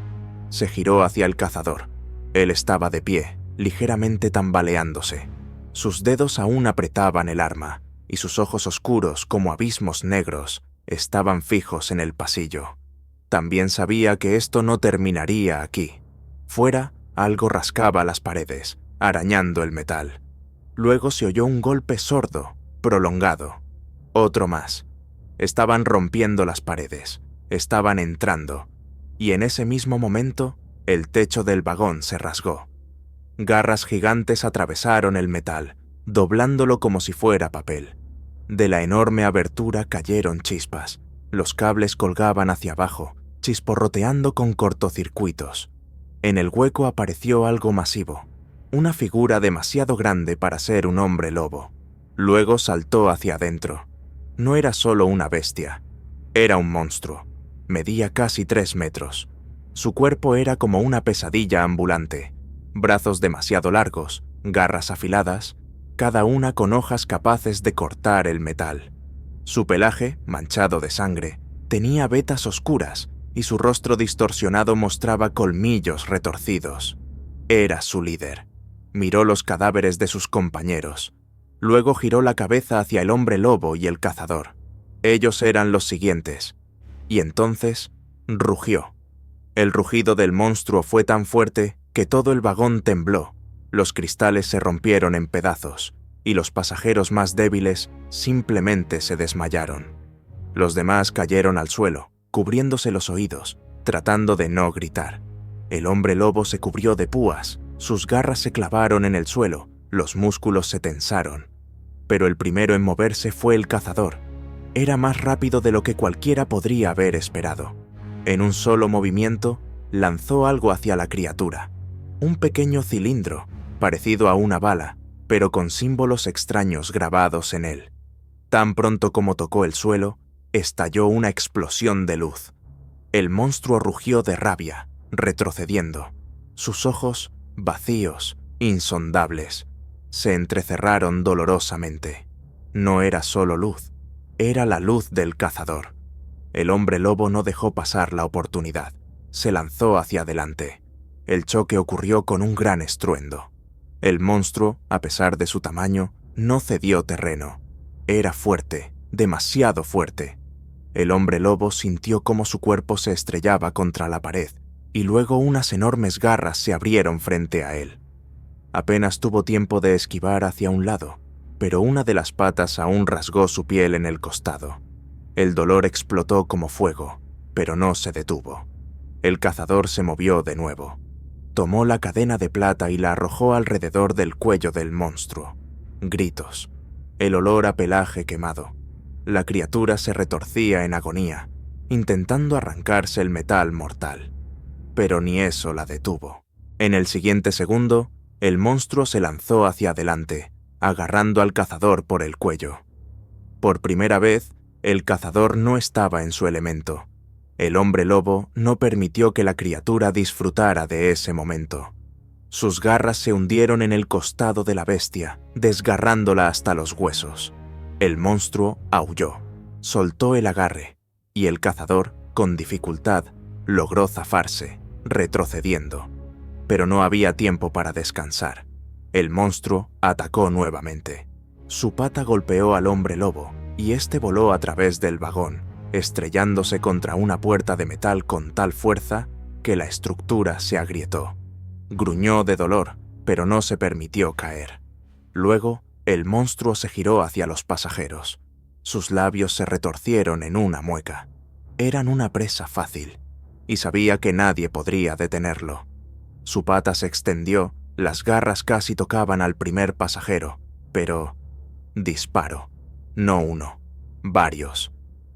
Se giró hacia el cazador. Él estaba de pie, ligeramente tambaleándose. Sus dedos aún apretaban el arma, y sus ojos oscuros como abismos negros estaban fijos en el pasillo. También sabía que esto no terminaría aquí. Fuera, algo rascaba las paredes, arañando el metal. Luego se oyó un golpe sordo, prolongado. Otro más. Estaban rompiendo las paredes, estaban entrando, y en ese mismo momento, el techo del vagón se rasgó. Garras gigantes atravesaron el metal, doblándolo como si fuera papel. De la enorme abertura cayeron chispas. Los cables colgaban hacia abajo, chisporroteando con cortocircuitos. En el hueco apareció algo masivo, una figura demasiado grande para ser un hombre lobo. Luego saltó hacia adentro. No era solo una bestia, era un monstruo. Medía casi 3 metros. Su cuerpo era como una pesadilla ambulante. Brazos demasiado largos, garras afiladas, cada una con hojas capaces de cortar el metal. Su pelaje, manchado de sangre, tenía vetas oscuras y su rostro distorsionado mostraba colmillos retorcidos. Era su líder. Miró los cadáveres de sus compañeros. Luego giró la cabeza hacia el hombre lobo y el cazador. Ellos eran los siguientes. Y entonces rugió. El rugido del monstruo fue tan fuerte que todo el vagón tembló. Los cristales se rompieron en pedazos, y los pasajeros más débiles simplemente se desmayaron. Los demás cayeron al suelo, cubriéndose los oídos, tratando de no gritar. El hombre lobo se cubrió de púas, sus garras se clavaron en el suelo, los músculos se tensaron. Pero el primero en moverse fue el cazador. Era más rápido de lo que cualquiera podría haber esperado. En un solo movimiento, lanzó algo hacia la criatura. Un pequeño cilindro, parecido a una bala, pero con símbolos extraños grabados en él. Tan pronto como tocó el suelo, estalló una explosión de luz. El monstruo rugió de rabia, retrocediendo. Sus ojos, vacíos, insondables, se entrecerraron dolorosamente. No era solo luz, era la luz del cazador. El hombre lobo no dejó pasar la oportunidad. Se lanzó hacia adelante. El choque ocurrió con un gran estruendo. El monstruo, a pesar de su tamaño, no cedió terreno. Era fuerte, demasiado fuerte. El hombre lobo sintió cómo su cuerpo se estrellaba contra la pared, y luego unas enormes garras se abrieron frente a él. Apenas tuvo tiempo de esquivar hacia un lado, pero una de las patas aún rasgó su piel en el costado. El dolor explotó como fuego, pero no se detuvo. El cazador se movió de nuevo. Tomó la cadena de plata y la arrojó alrededor del cuello del monstruo. Gritos. El olor a pelaje quemado. La criatura se retorcía en agonía, intentando arrancarse el metal mortal. Pero ni eso la detuvo. En el siguiente segundo, el monstruo se lanzó hacia adelante, agarrando al cazador por el cuello. Por primera vez, el cazador no estaba en su elemento. El hombre lobo no permitió que la criatura disfrutara de ese momento. Sus garras se hundieron en el costado de la bestia, desgarrándola hasta los huesos. El monstruo aulló, soltó el agarre, y el cazador, con dificultad, logró zafarse, retrocediendo. Pero no había tiempo para descansar. El monstruo atacó nuevamente. Su pata golpeó al hombre lobo y este voló a través del vagón, estrellándose contra una puerta de metal con tal fuerza que la estructura se agrietó. Gruñó de dolor, pero no se permitió caer. Luego, el monstruo se giró hacia los pasajeros. Sus labios se retorcieron en una mueca. Eran una presa fácil, y sabía que nadie podría detenerlo. Su pata se extendió, las garras casi tocaban al primer pasajero, pero... disparo. No uno, varios.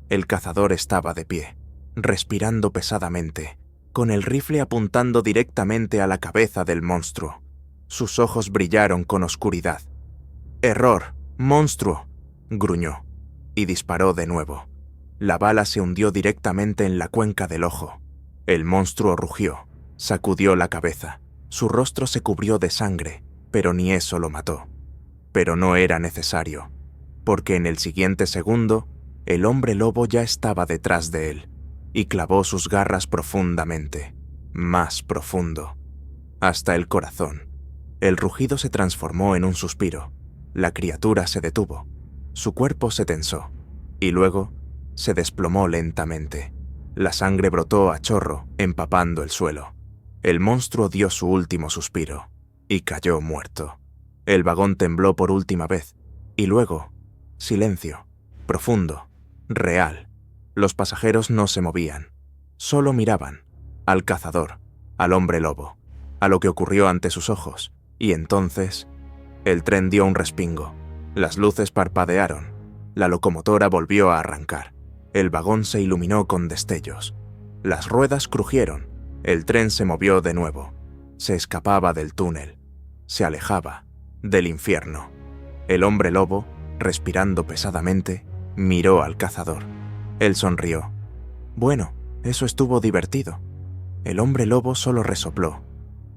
El cazador estaba de pie, respirando pesadamente, con el rifle apuntando directamente a la cabeza del monstruo. Sus ojos brillaron con oscuridad. «¡Error! ¡Monstruo!», gruñó, y disparó de nuevo. La bala se hundió directamente en la cuenca del ojo. El monstruo rugió, sacudió la cabeza. Su rostro se cubrió de sangre, pero ni eso lo mató. Pero no era necesario, porque en el siguiente segundo, el hombre lobo ya estaba detrás de él, y clavó sus garras profundamente, más profundo, hasta el corazón. El rugido se transformó en un suspiro. La criatura se detuvo, su cuerpo se tensó, y luego se desplomó lentamente. La sangre brotó a chorro, empapando el suelo. El monstruo dio su último suspiro, y cayó muerto. El vagón tembló por última vez, y luego, silencio, profundo, real. Los pasajeros no se movían, solo miraban, al cazador, al hombre lobo, a lo que ocurrió ante sus ojos, y entonces, el tren dio un respingo, las luces parpadearon, la locomotora volvió a arrancar, el vagón se iluminó con destellos, las ruedas crujieron, el tren se movió de nuevo, se escapaba del túnel, se alejaba del infierno. El hombre lobo, respirando pesadamente, miró al cazador. Él sonrió. Bueno, eso estuvo divertido. El hombre lobo solo resopló.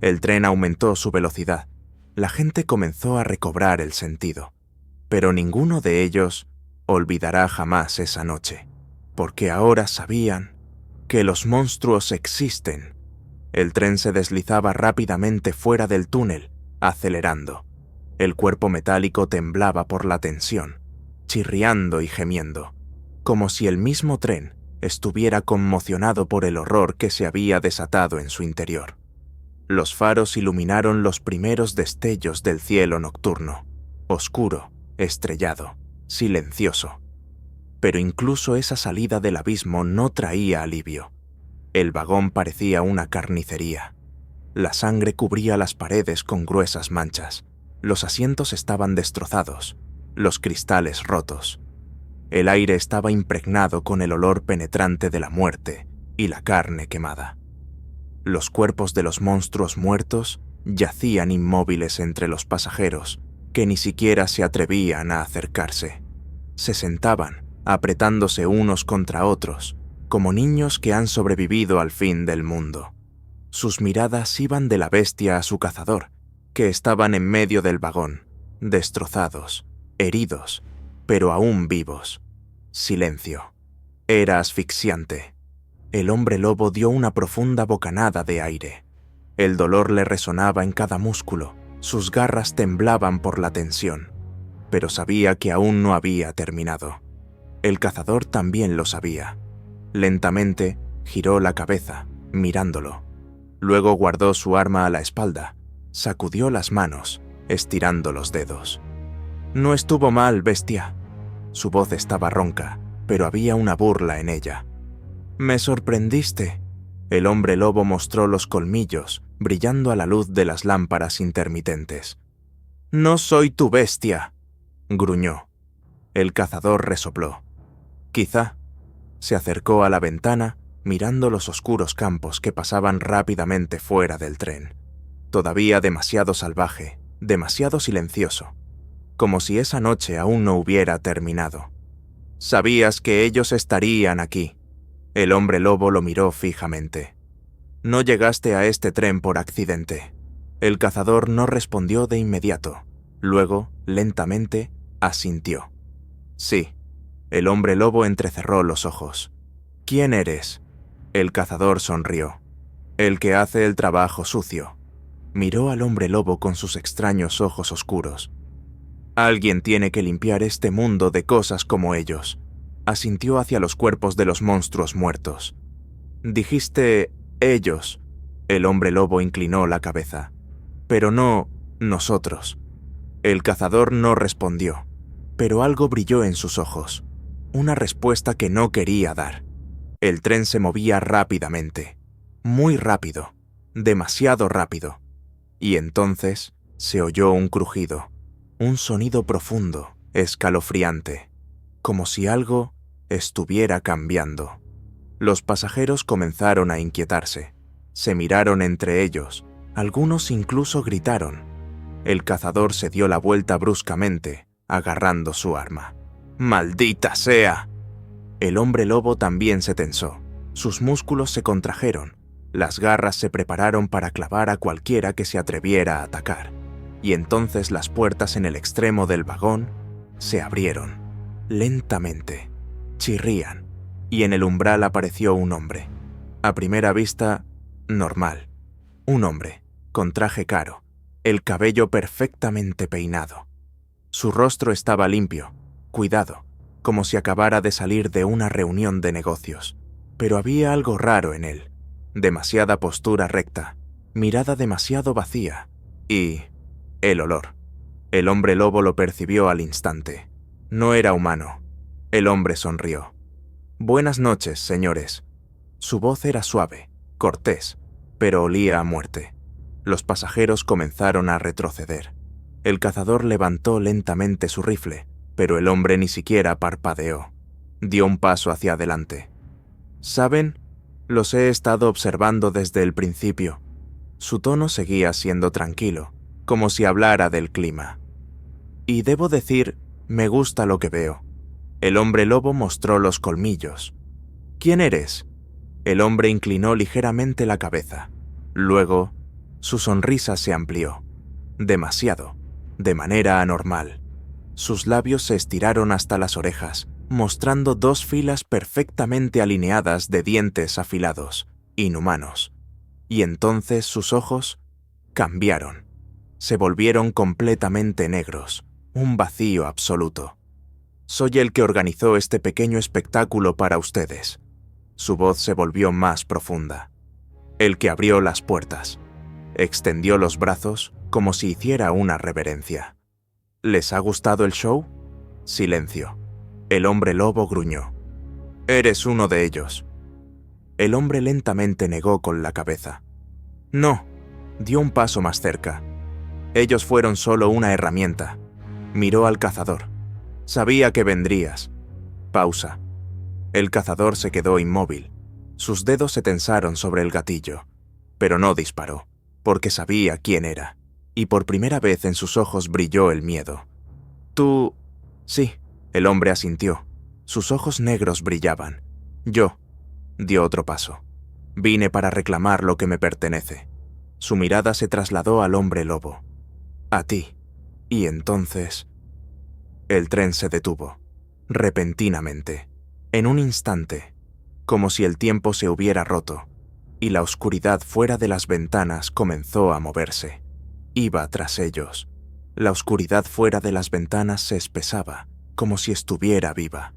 El tren aumentó su velocidad. La gente comenzó a recobrar el sentido. Pero ninguno de ellos olvidará jamás esa noche, porque ahora sabían que los monstruos existen. El tren se deslizaba rápidamente fuera del túnel, acelerando. El cuerpo metálico temblaba por la tensión, chirriando y gemiendo, como si el mismo tren estuviera conmocionado por el horror que se había desatado en su interior. Los faros iluminaron los primeros destellos del cielo nocturno, oscuro, estrellado, silencioso. Pero incluso esa salida del abismo no traía alivio. El vagón parecía una carnicería. La sangre cubría las paredes con gruesas manchas. Los asientos estaban destrozados, los cristales rotos. El aire estaba impregnado con el olor penetrante de la muerte y la carne quemada. Los cuerpos de los monstruos muertos yacían inmóviles entre los pasajeros, que ni siquiera se atrevían a acercarse. Se sentaban, apretándose unos contra otros, como niños que han sobrevivido al fin del mundo. Sus miradas iban de la bestia a su cazador, que estaban en medio del vagón, destrozados, heridos, pero aún vivos. Silencio. Era asfixiante. El hombre lobo dio una profunda bocanada de aire. El dolor le resonaba en cada músculo, sus garras temblaban por la tensión, pero sabía que aún no había terminado. El cazador también lo sabía. Lentamente giró la cabeza, mirándolo. Luego guardó su arma a la espalda, sacudió las manos, estirando los dedos. «No estuvo mal, bestia». Su voz estaba ronca, pero había una burla en ella. «Me sorprendiste». El hombre lobo mostró los colmillos, brillando a la luz de las lámparas intermitentes. «No soy tu bestia», gruñó. El cazador resopló. «Quizá». Se acercó a la ventana, mirando los oscuros campos que pasaban rápidamente fuera del tren. Todavía demasiado salvaje, demasiado silencioso, como si esa noche aún no hubiera terminado. «Sabías que ellos estarían aquí». El hombre lobo lo miró fijamente. «No llegaste a este tren por accidente». El cazador no respondió de inmediato. Luego, lentamente, asintió. «Sí». El hombre lobo entrecerró los ojos. «¿Quién eres?» El cazador sonrió. «El que hace el trabajo sucio». Miró al hombre lobo con sus extraños ojos oscuros. Alguien tiene que limpiar este mundo de cosas como ellos. Asintió hacia los cuerpos de los monstruos muertos. Dijiste ellos. El hombre lobo inclinó la cabeza. Pero no nosotros. El cazador no respondió, pero algo brilló en sus ojos. Una respuesta que no quería dar. El tren se movía rápidamente. Muy rápido. Demasiado rápido. Y entonces se oyó un crujido. Un sonido profundo, escalofriante. Como si algo estuviera cambiando. Los pasajeros comenzaron a inquietarse. Se miraron entre ellos. Algunos incluso gritaron. El cazador se dio la vuelta bruscamente, agarrando su arma. ¡Maldita sea! El hombre lobo también se tensó. Sus músculos se contrajeron. Las garras se prepararon para clavar a cualquiera que se atreviera a atacar. Y entonces las puertas en el extremo del vagón se abrieron. Lentamente. Chirrían. Y en el umbral apareció un hombre. A primera vista, normal. Un hombre, con traje caro, el cabello perfectamente peinado. Su rostro estaba limpio, cuidado, como si acabara de salir de una reunión de negocios. Pero había algo raro en él. Demasiada postura recta, mirada demasiado vacía y el olor. El hombre lobo lo percibió al instante. No era humano. El hombre sonrió. «Buenas noches, señores». Su voz era suave, cortés, pero olía a muerte. Los pasajeros comenzaron a retroceder. El cazador levantó lentamente su rifle, pero el hombre ni siquiera parpadeó. Dio un paso hacia adelante. «¿Saben? Los he estado observando desde el principio». Su tono seguía siendo tranquilo, como si hablara del clima. «Y debo decir, me gusta lo que veo». El hombre lobo mostró los colmillos. «¿Quién eres?» El hombre inclinó ligeramente la cabeza. Luego, su sonrisa se amplió. Demasiado, de manera anormal. Sus labios se estiraron hasta las orejas, mostrando dos filas perfectamente alineadas de dientes afilados, inhumanos. Y entonces sus ojos cambiaron. Se volvieron completamente negros, un vacío absoluto. «Soy el que organizó este pequeño espectáculo para ustedes». Su voz se volvió más profunda. «El que abrió las puertas». Extendió los brazos como si hiciera una reverencia. «¿Les ha gustado el show?» Silencio. El hombre lobo gruñó. «Eres uno de ellos». El hombre lentamente negó con la cabeza. «No». Dio un paso más cerca. «Ellos fueron solo una herramienta». Miró al cazador. «Sabía que vendrías». Pausa. El cazador se quedó inmóvil. Sus dedos se tensaron sobre el gatillo, pero no disparó, porque sabía quién era, y por primera vez en sus ojos brilló el miedo. «Tú...» «Sí», el hombre asintió. Sus ojos negros brillaban. «Yo». Dio otro paso. «Vine para reclamar lo que me pertenece». Su mirada se trasladó al hombre lobo. «A ti». Y entonces... El tren se detuvo, repentinamente, en un instante, como si el tiempo se hubiera roto, y la oscuridad fuera de las ventanas comenzó a moverse. Iba tras ellos. La oscuridad fuera de las ventanas se espesaba, como si estuviera viva.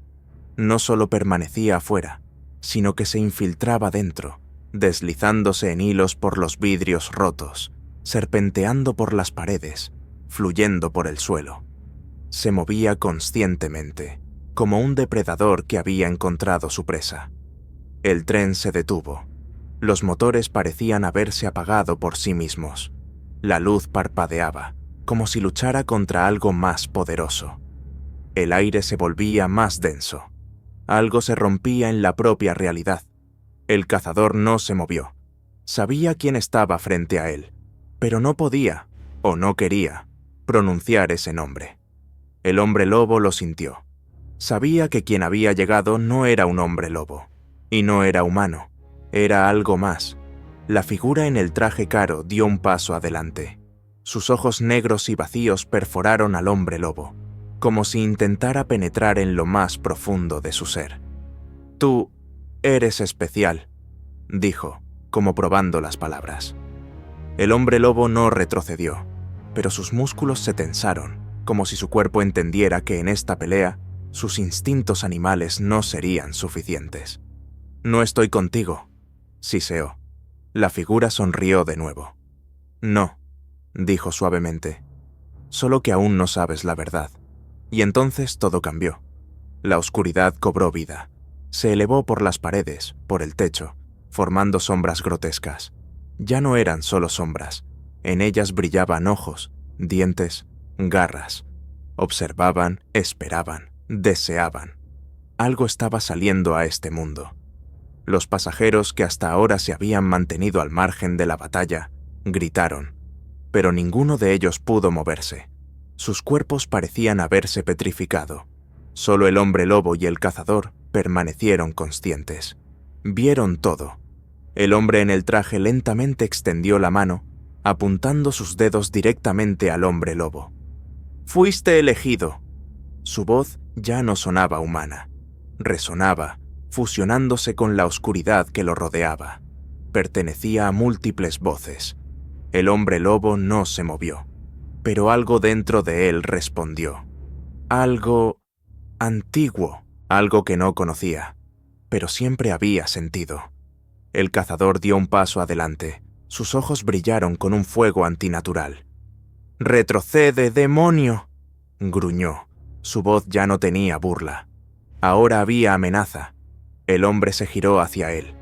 No solo permanecía afuera, sino que se infiltraba dentro, deslizándose en hilos por los vidrios rotos, serpenteando por las paredes, fluyendo por el suelo. Se movía conscientemente, como un depredador que había encontrado su presa. El tren se detuvo. Los motores parecían haberse apagado por sí mismos. La luz parpadeaba, como si luchara contra algo más poderoso. El aire se volvía más denso. Algo se rompía en la propia realidad. El cazador no se movió. Sabía quién estaba frente a él, pero no podía, o no quería, pronunciar ese nombre. El hombre lobo lo sintió. Sabía que quien había llegado no era un hombre lobo, y no era humano, era algo más. La figura en el traje caro dio un paso adelante. Sus ojos negros y vacíos perforaron al hombre lobo, como si intentara penetrar en lo más profundo de su ser. «Tú eres especial», dijo, como probando las palabras. El hombre lobo no retrocedió, pero sus músculos se tensaron, como si su cuerpo entendiera que en esta pelea sus instintos animales no serían suficientes. «No estoy contigo», siseó. La figura sonrió de nuevo. «No», dijo suavemente, «solo que aún no sabes la verdad». Y entonces todo cambió. La oscuridad cobró vida. Se elevó por las paredes, por el techo, formando sombras grotescas. Ya no eran solo sombras. En ellas brillaban ojos, dientes, garras. Observaban, esperaban, deseaban. Algo estaba saliendo a este mundo. Los pasajeros que hasta ahora se habían mantenido al margen de la batalla, gritaron, pero ninguno de ellos pudo moverse. Sus cuerpos parecían haberse petrificado. Solo el hombre lobo y el cazador permanecieron conscientes. Vieron todo. El hombre en el traje lentamente extendió la mano, apuntando sus dedos directamente al hombre lobo. «Fuiste elegido». Su voz ya no sonaba humana. Resonaba, fusionándose con la oscuridad que lo rodeaba. Pertenecía a múltiples voces. El hombre lobo no se movió, pero algo dentro de él respondió. Algo antiguo, algo que no conocía, pero siempre había sentido. El cazador dio un paso adelante. Sus ojos brillaron con un fuego antinatural. «¡Retrocede, demonio!», gruñó. Su voz ya no tenía burla. Ahora había amenaza. El hombre se giró hacia él.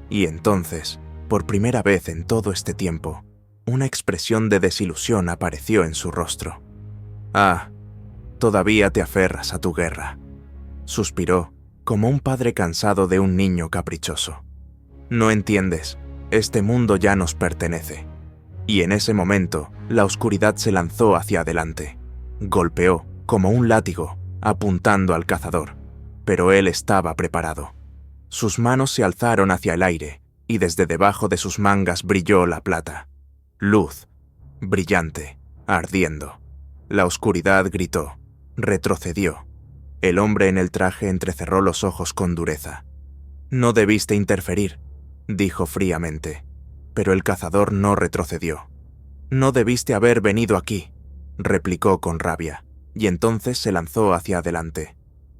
Y entonces, por primera vez en todo este tiempo, una expresión de desilusión apareció en su rostro. «Ah, todavía te aferras a tu guerra», suspiró, como un padre cansado de un niño caprichoso. «No entiendes, este mundo ya nos pertenece». Y en ese momento, la oscuridad se lanzó hacia adelante. Golpeó, como un látigo, apuntando al cazador, pero él estaba preparado. Sus manos se alzaron hacia el aire, y desde debajo de sus mangas brilló la plata. Luz, brillante, ardiendo. La oscuridad gritó, retrocedió. El hombre en el traje entrecerró los ojos con dureza. «No debiste interferir», dijo fríamente, pero el cazador no retrocedió. «No debiste haber venido aquí», replicó con rabia, y entonces se lanzó hacia adelante.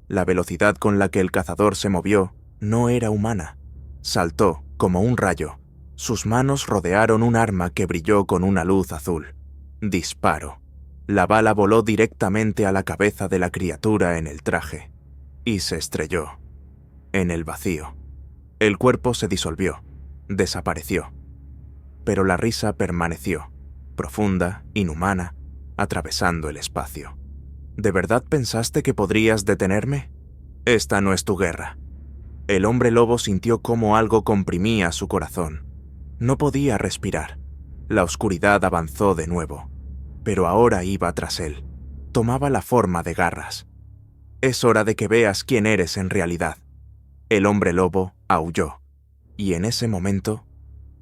La velocidad con la que el cazador se movió no era humana. Saltó como un rayo. Sus manos rodearon un arma que brilló con una luz azul. Disparo. La bala voló directamente a la cabeza de la criatura en el traje y se estrelló en el vacío. El cuerpo se disolvió, desapareció. Pero la risa permaneció, profunda, inhumana, atravesando el espacio. ¿De verdad pensaste que podrías detenerme? Esta no es tu guerra. El hombre lobo sintió cómo algo comprimía su corazón. No podía respirar. La oscuridad avanzó de nuevo, pero ahora iba tras él. Tomaba la forma de garras. Es hora de que veas quién eres en realidad. El hombre lobo aulló, y en ese momento,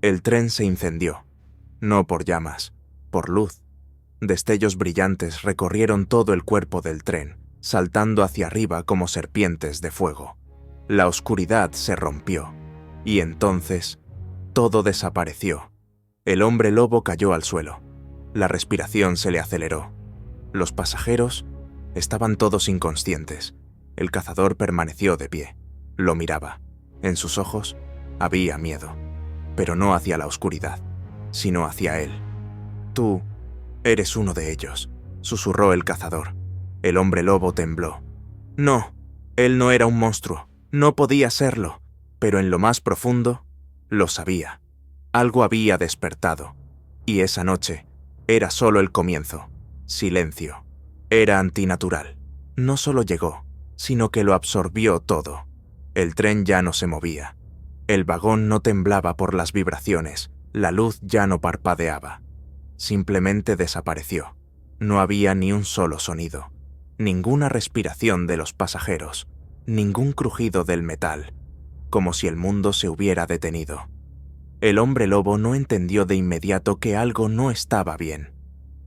el tren se incendió. No por llamas, por luz. Destellos brillantes recorrieron todo el cuerpo del tren, saltando hacia arriba como serpientes de fuego. La oscuridad se rompió, y entonces todo desapareció. El hombre lobo cayó al suelo. La respiración se le aceleró. Los pasajeros estaban todos inconscientes. El cazador permaneció de pie. Lo miraba. En sus ojos había miedo, pero no hacia la oscuridad, sino hacia él. «Tú eres uno de ellos», susurró el cazador. El hombre lobo tembló. No, él no era un monstruo. No podía serlo, pero en lo más profundo lo sabía. Algo había despertado, y esa noche era solo el comienzo. Silencio. Era antinatural. No solo llegó, sino que lo absorbió todo. El tren ya no se movía. El vagón no temblaba por las vibraciones. La luz ya no parpadeaba. Simplemente desapareció. No había ni un solo sonido. Ninguna respiración de los pasajeros. Ningún crujido del metal, como si el mundo se hubiera detenido. El hombre lobo no entendió de inmediato que algo no estaba bien.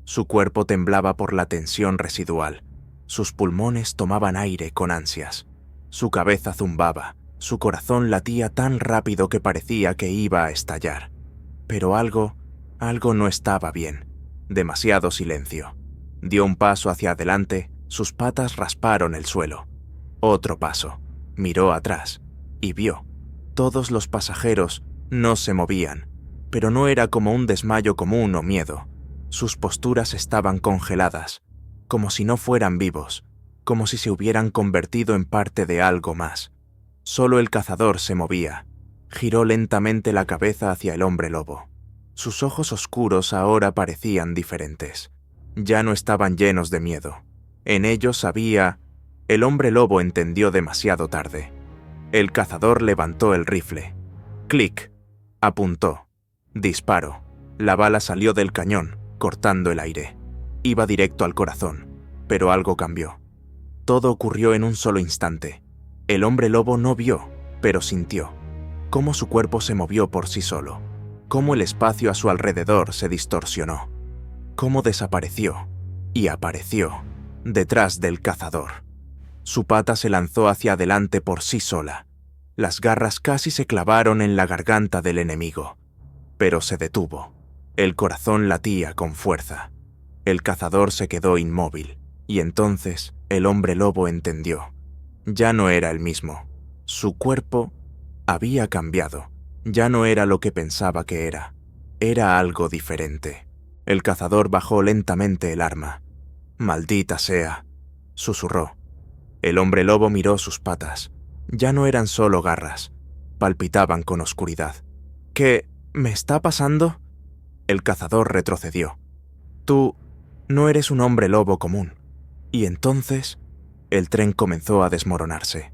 Su cuerpo temblaba por la tensión residual. Sus pulmones tomaban aire con ansias. Su cabeza zumbaba. Su corazón latía tan rápido que parecía que iba a estallar. Pero algo Algo no estaba bien. Demasiado silencio. Dio un paso hacia adelante, sus patas rasparon el suelo. Otro paso. Miró atrás y vio. Todos los pasajeros no se movían, pero no era como un desmayo común o miedo. Sus posturas estaban congeladas, como si no fueran vivos, como si se hubieran convertido en parte de algo más. Solo el cazador se movía. Giró lentamente la cabeza hacia el hombre lobo. Sus ojos oscuros ahora parecían diferentes. Ya no estaban llenos de miedo. En ellos había... El hombre lobo entendió demasiado tarde. El cazador levantó el rifle. Clic. Apuntó. Disparo. La bala salió del cañón, cortando el aire. Iba directo al corazón, pero algo cambió. Todo ocurrió en un solo instante. El hombre lobo no vio, pero sintió. Cómo su cuerpo se movió por sí solo. Cómo el espacio a su alrededor se distorsionó. Cómo desapareció y apareció detrás del cazador. Su pata se lanzó hacia adelante por sí sola. Las garras casi se clavaron en la garganta del enemigo. Pero se detuvo. El corazón latía con fuerza. El cazador se quedó inmóvil, y entonces el hombre lobo entendió. Ya no era el mismo. Su cuerpo había cambiado. Ya no era lo que pensaba que era. Era algo diferente. El cazador bajó lentamente el arma. «Maldita sea», susurró. El hombre lobo miró sus patas. Ya no eran solo garras. Palpitaban con oscuridad. «¿Qué me está pasando?» El cazador retrocedió. «Tú no eres un hombre lobo común». Y entonces el tren comenzó a desmoronarse.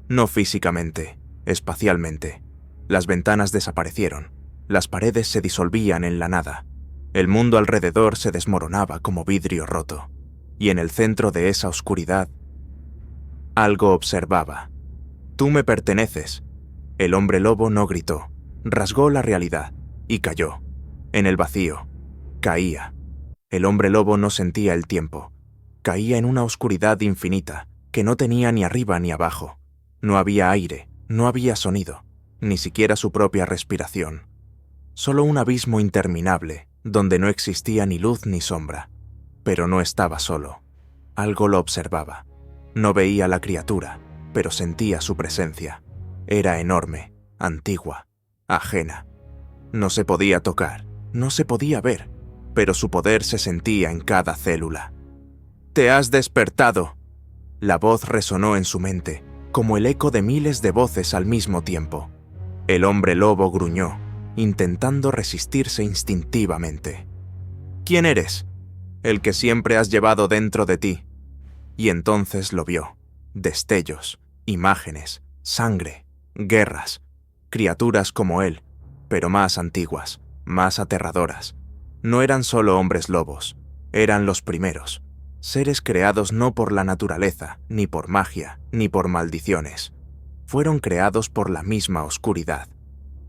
No físicamente, espacialmente. Las ventanas desaparecieron. Las paredes se disolvían en la nada. El mundo alrededor se desmoronaba como vidrio roto. Y en el centro de esa oscuridad, algo observaba. «Tú me perteneces». El hombre lobo no gritó. Rasgó la realidad y cayó. En el vacío. Caía. El hombre lobo no sentía el tiempo. Caía en una oscuridad infinita que no tenía ni arriba ni abajo. No había aire, no había sonido, ni siquiera su propia respiración. Solo un abismo interminable, donde no existía ni luz ni sombra. Pero no estaba solo. Algo lo observaba. No veía la criatura, pero sentía su presencia. Era enorme, antigua, ajena. No se podía tocar, no se podía ver, pero su poder se sentía en cada célula. «Te has despertado». La voz resonó en su mente, como el eco de miles de voces al mismo tiempo. El hombre lobo gruñó, intentando resistirse instintivamente. «¿Quién eres?» «El que siempre has llevado dentro de ti». Y entonces lo vio. Destellos, imágenes, sangre, guerras, criaturas como él, pero más antiguas, más aterradoras. No eran solo hombres lobos, eran los primeros, seres creados no por la naturaleza, ni por magia, ni por maldiciones. Fueron creados por la misma oscuridad.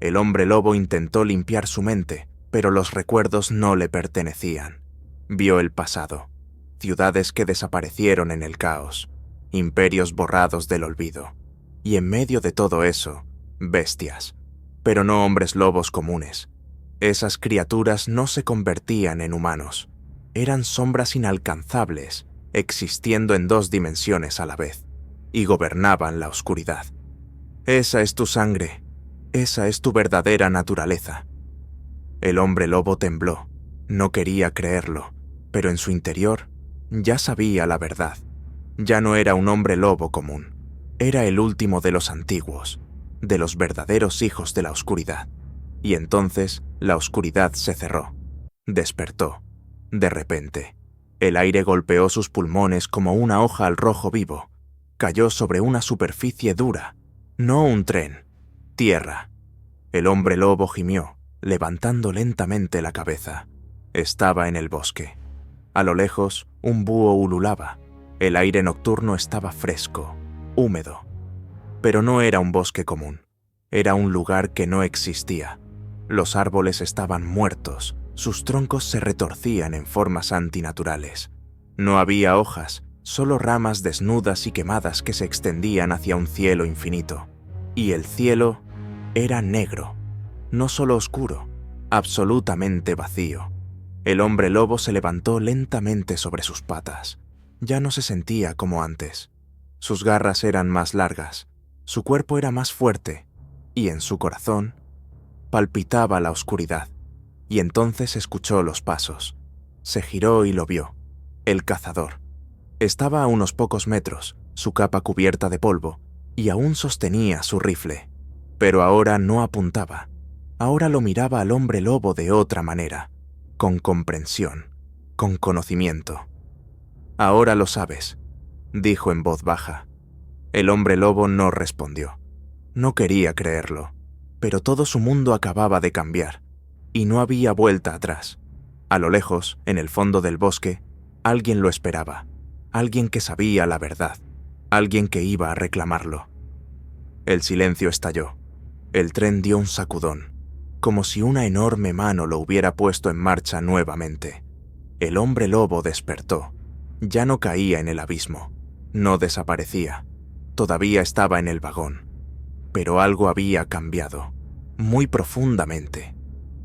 El hombre lobo intentó limpiar su mente, pero los recuerdos no le pertenecían. Vio el pasado, ciudades que desaparecieron en el caos, imperios borrados del olvido, y en medio de todo eso, bestias, pero no hombres lobos comunes. Esas criaturas no se convertían en humanos, eran sombras inalcanzables, existiendo en 2 dimensiones a la vez, y gobernaban la oscuridad. «Esa es tu sangre, esa es tu verdadera naturaleza». El hombre lobo tembló, no quería creerlo, pero en su interior ya sabía la verdad. Ya no era un hombre lobo común, era el último de los antiguos, de los verdaderos hijos de la oscuridad. Y entonces la oscuridad se cerró. Despertó. De repente, el aire golpeó sus pulmones como una hoja al rojo vivo. Cayó sobre una superficie dura. No un tren. Tierra. El hombre lobo gimió, levantando lentamente la cabeza. Estaba en el bosque. A lo lejos, un búho ululaba. El aire nocturno estaba fresco, húmedo. Pero no era un bosque común. Era un lugar que no existía. Los árboles estaban muertos, sus troncos se retorcían en formas antinaturales. No había hojas, solo ramas desnudas y quemadas que se extendían hacia un cielo infinito. Y el cielo era negro, no solo oscuro, absolutamente vacío. El hombre lobo se levantó lentamente sobre sus patas. Ya no se sentía como antes. Sus garras eran más largas, su cuerpo era más fuerte, y en su corazón palpitaba la oscuridad. Y entonces escuchó los pasos. Se giró y lo vio. El cazador. Estaba a unos pocos metros, su capa cubierta de polvo, y aún sostenía su rifle. Pero ahora no apuntaba. Ahora lo miraba al hombre lobo de otra manera, con comprensión, con conocimiento. «Ahora lo sabes», dijo en voz baja. El hombre lobo no respondió. No quería creerlo, pero todo su mundo acababa de cambiar, y no había vuelta atrás. A lo lejos, en el fondo del bosque, alguien lo esperaba, alguien que sabía la verdad, alguien que iba a reclamarlo. El silencio estalló. El tren dio un sacudón, como si una enorme mano lo hubiera puesto en marcha nuevamente. El hombre lobo despertó. Ya no caía en el abismo, no desaparecía. Todavía estaba en el vagón. Pero algo había cambiado, muy profundamente.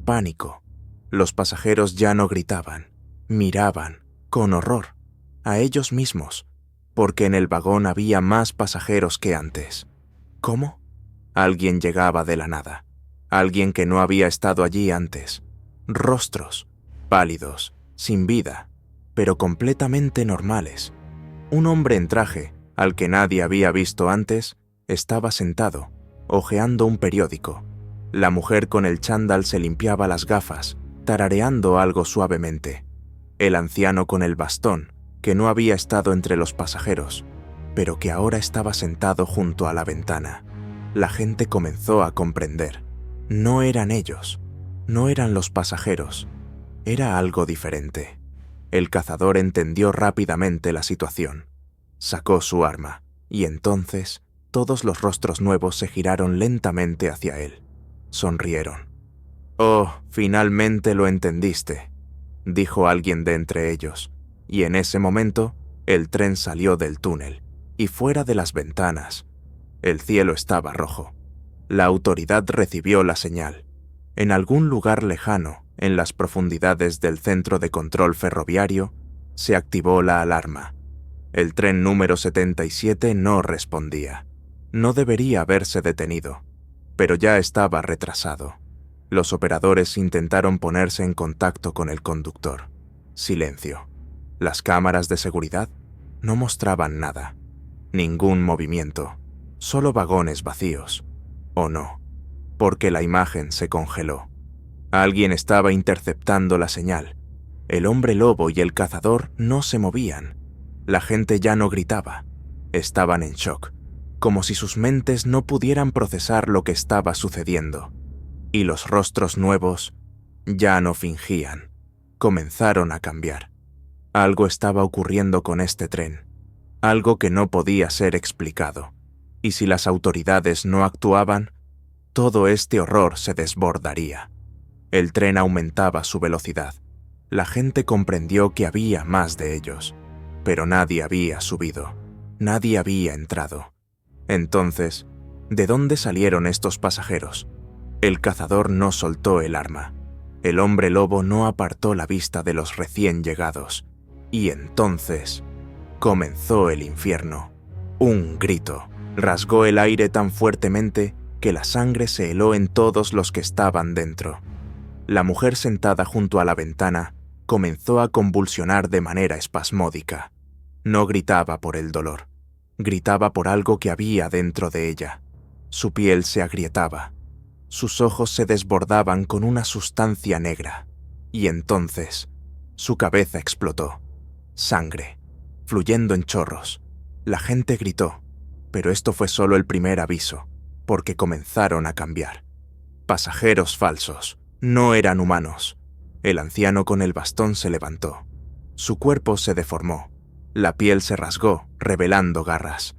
Pánico. Los pasajeros ya no gritaban, miraban, con horror, a ellos mismos, porque en el vagón había más pasajeros que antes. ¿Cómo? Alguien llegaba de la nada, alguien que no había estado allí antes. Rostros, pálidos, sin vida, pero completamente normales. Un hombre en traje, al que nadie había visto antes, estaba sentado, hojeando un periódico. La mujer con el chándal se limpiaba las gafas, tarareando algo suavemente. El anciano con el bastón, que no había estado entre los pasajeros, pero que ahora estaba sentado junto a la ventana. La gente comenzó a comprender. No eran ellos, no eran los pasajeros, era algo diferente. El cazador entendió rápidamente la situación. Sacó su arma, y entonces todos los rostros nuevos se giraron lentamente hacia él. Sonrieron. «Oh, finalmente lo entendiste», dijo alguien de entre ellos, y en ese momento el tren salió del túnel, y fuera de las ventanas. El cielo estaba rojo. La autoridad recibió la señal. En algún lugar lejano, en las profundidades del centro de control ferroviario, se activó la alarma. El tren número 77 no respondía. No debería haberse detenido, pero ya estaba retrasado. Los operadores intentaron ponerse en contacto con el conductor. Silencio. Las cámaras de seguridad no mostraban nada. Ningún movimiento. Solo vagones vacíos. ¿O no? Porque la imagen se congeló. Alguien estaba interceptando la señal. El hombre lobo y el cazador no se movían. La gente ya no gritaba. Estaban en shock, como si sus mentes no pudieran procesar lo que estaba sucediendo. Y los rostros nuevos ya no fingían. Comenzaron a cambiar. Algo estaba ocurriendo con este tren. Algo que no podía ser explicado. Y si las autoridades no actuaban, todo este horror se desbordaría. El tren aumentaba su velocidad. La gente comprendió que había más de ellos, pero nadie había subido, nadie había entrado. Entonces, ¿de dónde salieron estos pasajeros? El cazador no soltó el arma. El hombre lobo no apartó la vista de los recién llegados. Y entonces comenzó el infierno. Un grito rasgó el aire tan fuertemente que la sangre se heló en todos los que estaban dentro. La mujer sentada junto a la ventana comenzó a convulsionar de manera espasmódica. No gritaba por el dolor, gritaba por algo que había dentro de ella. Su piel se agrietaba, sus ojos se desbordaban con una sustancia negra, y entonces su cabeza explotó. Sangre, fluyendo en chorros. La gente gritó, pero esto fue solo el primer aviso, porque comenzaron a cambiar. Pasajeros falsos, no eran humanos. El anciano con el bastón se levantó. Su cuerpo se deformó. La piel se rasgó, revelando garras.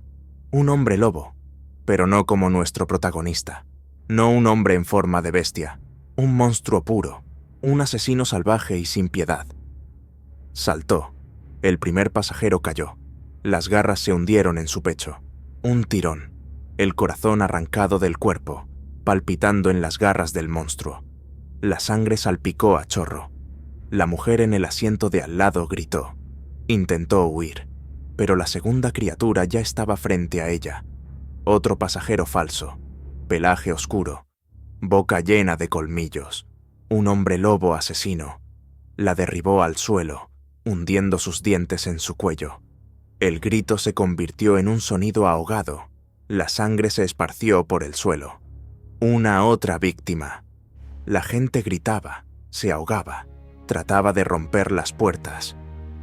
Un hombre lobo, pero no como nuestro protagonista. No un hombre en forma de bestia, un monstruo puro, un asesino salvaje y sin piedad. Saltó. El primer pasajero cayó. Las garras se hundieron en su pecho. Un tirón. El corazón arrancado del cuerpo, palpitando en las garras del monstruo. La sangre salpicó a chorro. La mujer en el asiento de al lado gritó. Intentó huir, pero la segunda criatura ya estaba frente a ella. Otro pasajero falso, pelaje oscuro, boca llena de colmillos, un hombre lobo asesino. La derribó al suelo, hundiendo sus dientes en su cuello. El grito se convirtió en un sonido ahogado. La sangre se esparció por el suelo. Una otra víctima. La gente gritaba, se ahogaba, trataba de romper las puertas,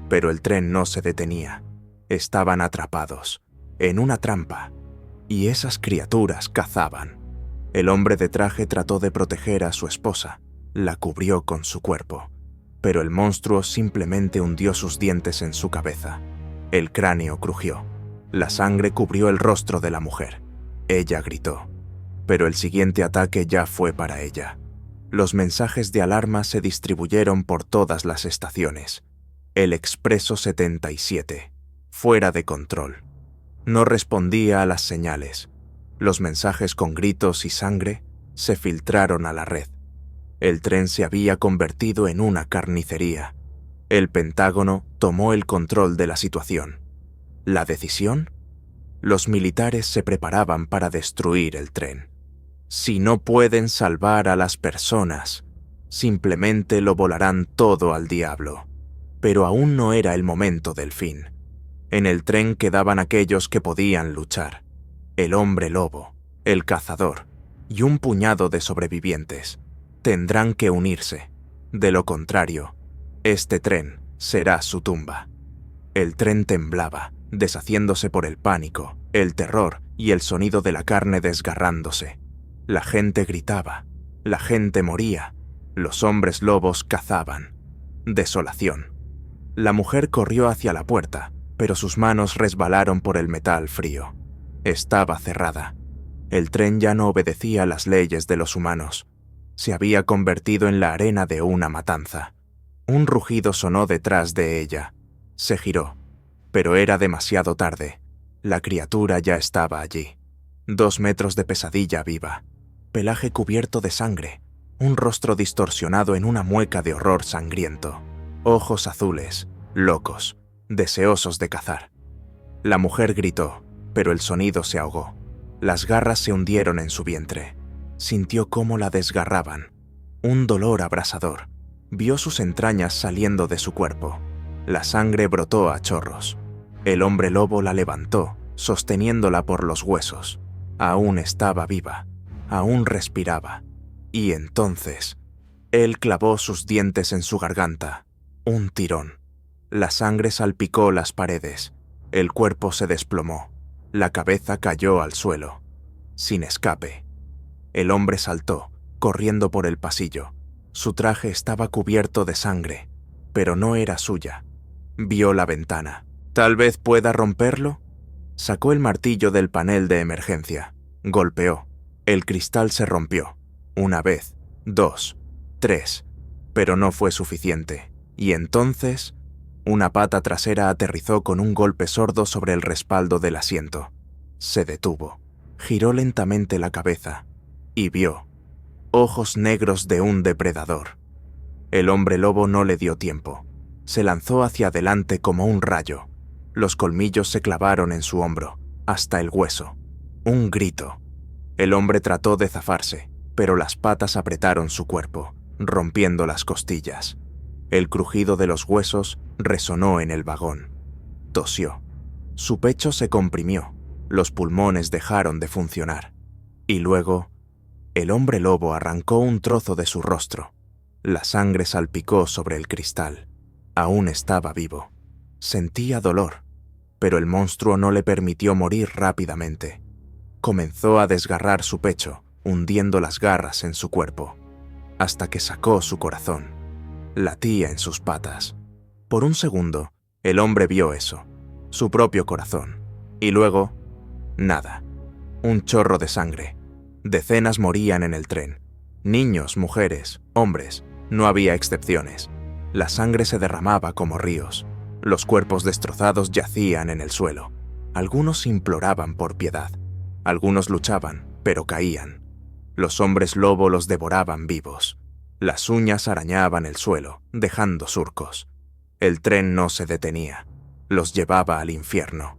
pero el tren no se detenía. Estaban atrapados, en una trampa, y esas criaturas cazaban. El hombre de traje trató de proteger a su esposa, la cubrió con su cuerpo, pero el monstruo simplemente hundió sus dientes en su cabeza. El cráneo crujió. La sangre cubrió el rostro de la mujer. Ella gritó, pero el siguiente ataque ya fue para ella. Los mensajes de alarma se distribuyeron por todas las estaciones. El Expreso 77, fuera de control. No respondía a las señales. Los mensajes con gritos y sangre se filtraron a la red. El tren se había convertido en una carnicería. El Pentágono tomó el control de la situación. ¿La decisión? Los militares se preparaban para destruir el tren. Si no pueden salvar a las personas, simplemente lo volarán todo al diablo. Pero aún no era el momento del fin. En el tren quedaban aquellos que podían luchar. El hombre lobo, el cazador y un puñado de sobrevivientes. Tendrán que unirse. De lo contrario, este tren será su tumba. El tren temblaba, deshaciéndose por el pánico, el terror y el sonido de la carne desgarrándose. La gente gritaba, la gente moría, los hombres lobos cazaban. Desolación. La mujer corrió hacia la puerta, pero sus manos resbalaron por el metal frío. Estaba cerrada. El tren ya no obedecía las leyes de los humanos. Se había convertido en la arena de una matanza. Un rugido sonó detrás de ella. Se giró, pero era demasiado tarde. La criatura ya estaba allí. 2 metros de pesadilla viva. Pelaje cubierto de sangre, un rostro distorsionado en una mueca de horror sangriento, ojos azules, locos, deseosos de cazar. La mujer gritó, pero el sonido se ahogó. Las garras se hundieron en su vientre. Sintió cómo la desgarraban. Un dolor abrasador. Vio sus entrañas saliendo de su cuerpo. La sangre brotó a chorros. El hombre lobo la levantó, sosteniéndola por los huesos. Aún estaba viva. Aún respiraba. Y entonces, él clavó sus dientes en su garganta. Un tirón. La sangre salpicó las paredes. El cuerpo se desplomó. La cabeza cayó al suelo. Sin escape. El hombre saltó, corriendo por el pasillo. Su traje estaba cubierto de sangre, pero no era suya. Vio la ventana. ¿Tal vez pueda romperlo? Sacó el martillo del panel de emergencia. Golpeó. El cristal se rompió. 1 vez, 2, 3, pero no fue suficiente. Y entonces, una pata trasera aterrizó con un golpe sordo sobre el respaldo del asiento. Se detuvo, giró lentamente la cabeza y vio ojos negros de un depredador. El hombre lobo no le dio tiempo. Se lanzó hacia adelante como un rayo. Los colmillos se clavaron en su hombro, hasta el hueso. Un grito. El hombre trató de zafarse, pero las patas apretaron su cuerpo, rompiendo las costillas. El crujido de los huesos resonó en el vagón. Tosió. Su pecho se comprimió, los pulmones dejaron de funcionar. Y luego, el hombre lobo arrancó un trozo de su rostro. La sangre salpicó sobre el cristal. Aún estaba vivo. Sentía dolor, pero el monstruo no le permitió morir rápidamente. Comenzó a desgarrar su pecho, hundiendo las garras en su cuerpo, hasta que sacó su corazón. Latía en sus patas. Por un segundo, el hombre vio eso, su propio corazón. Y luego, nada. Un chorro de sangre. Decenas morían en el tren. Niños, mujeres, hombres. No había excepciones. La sangre se derramaba como ríos. Los cuerpos destrozados yacían en el suelo. Algunos imploraban por piedad. Algunos luchaban, pero caían. Los hombres lobo los devoraban vivos. Las uñas arañaban el suelo, dejando surcos. El tren no se detenía. Los llevaba al infierno.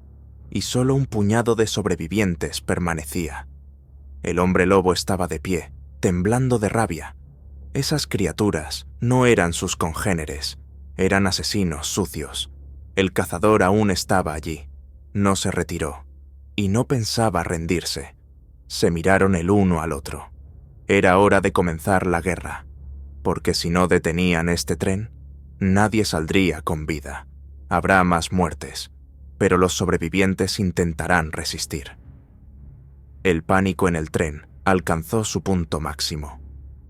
Y solo un puñado de sobrevivientes permanecía. El hombre lobo estaba de pie, temblando de rabia. Esas criaturas no eran sus congéneres, eran asesinos sucios. El cazador aún estaba allí. No se retiró. Y no pensaba rendirse. Se miraron el uno al otro. Era hora de comenzar la guerra, porque si no detenían este tren, nadie saldría con vida. Habrá más muertes, pero los sobrevivientes intentarán resistir. El pánico en el tren alcanzó su punto máximo.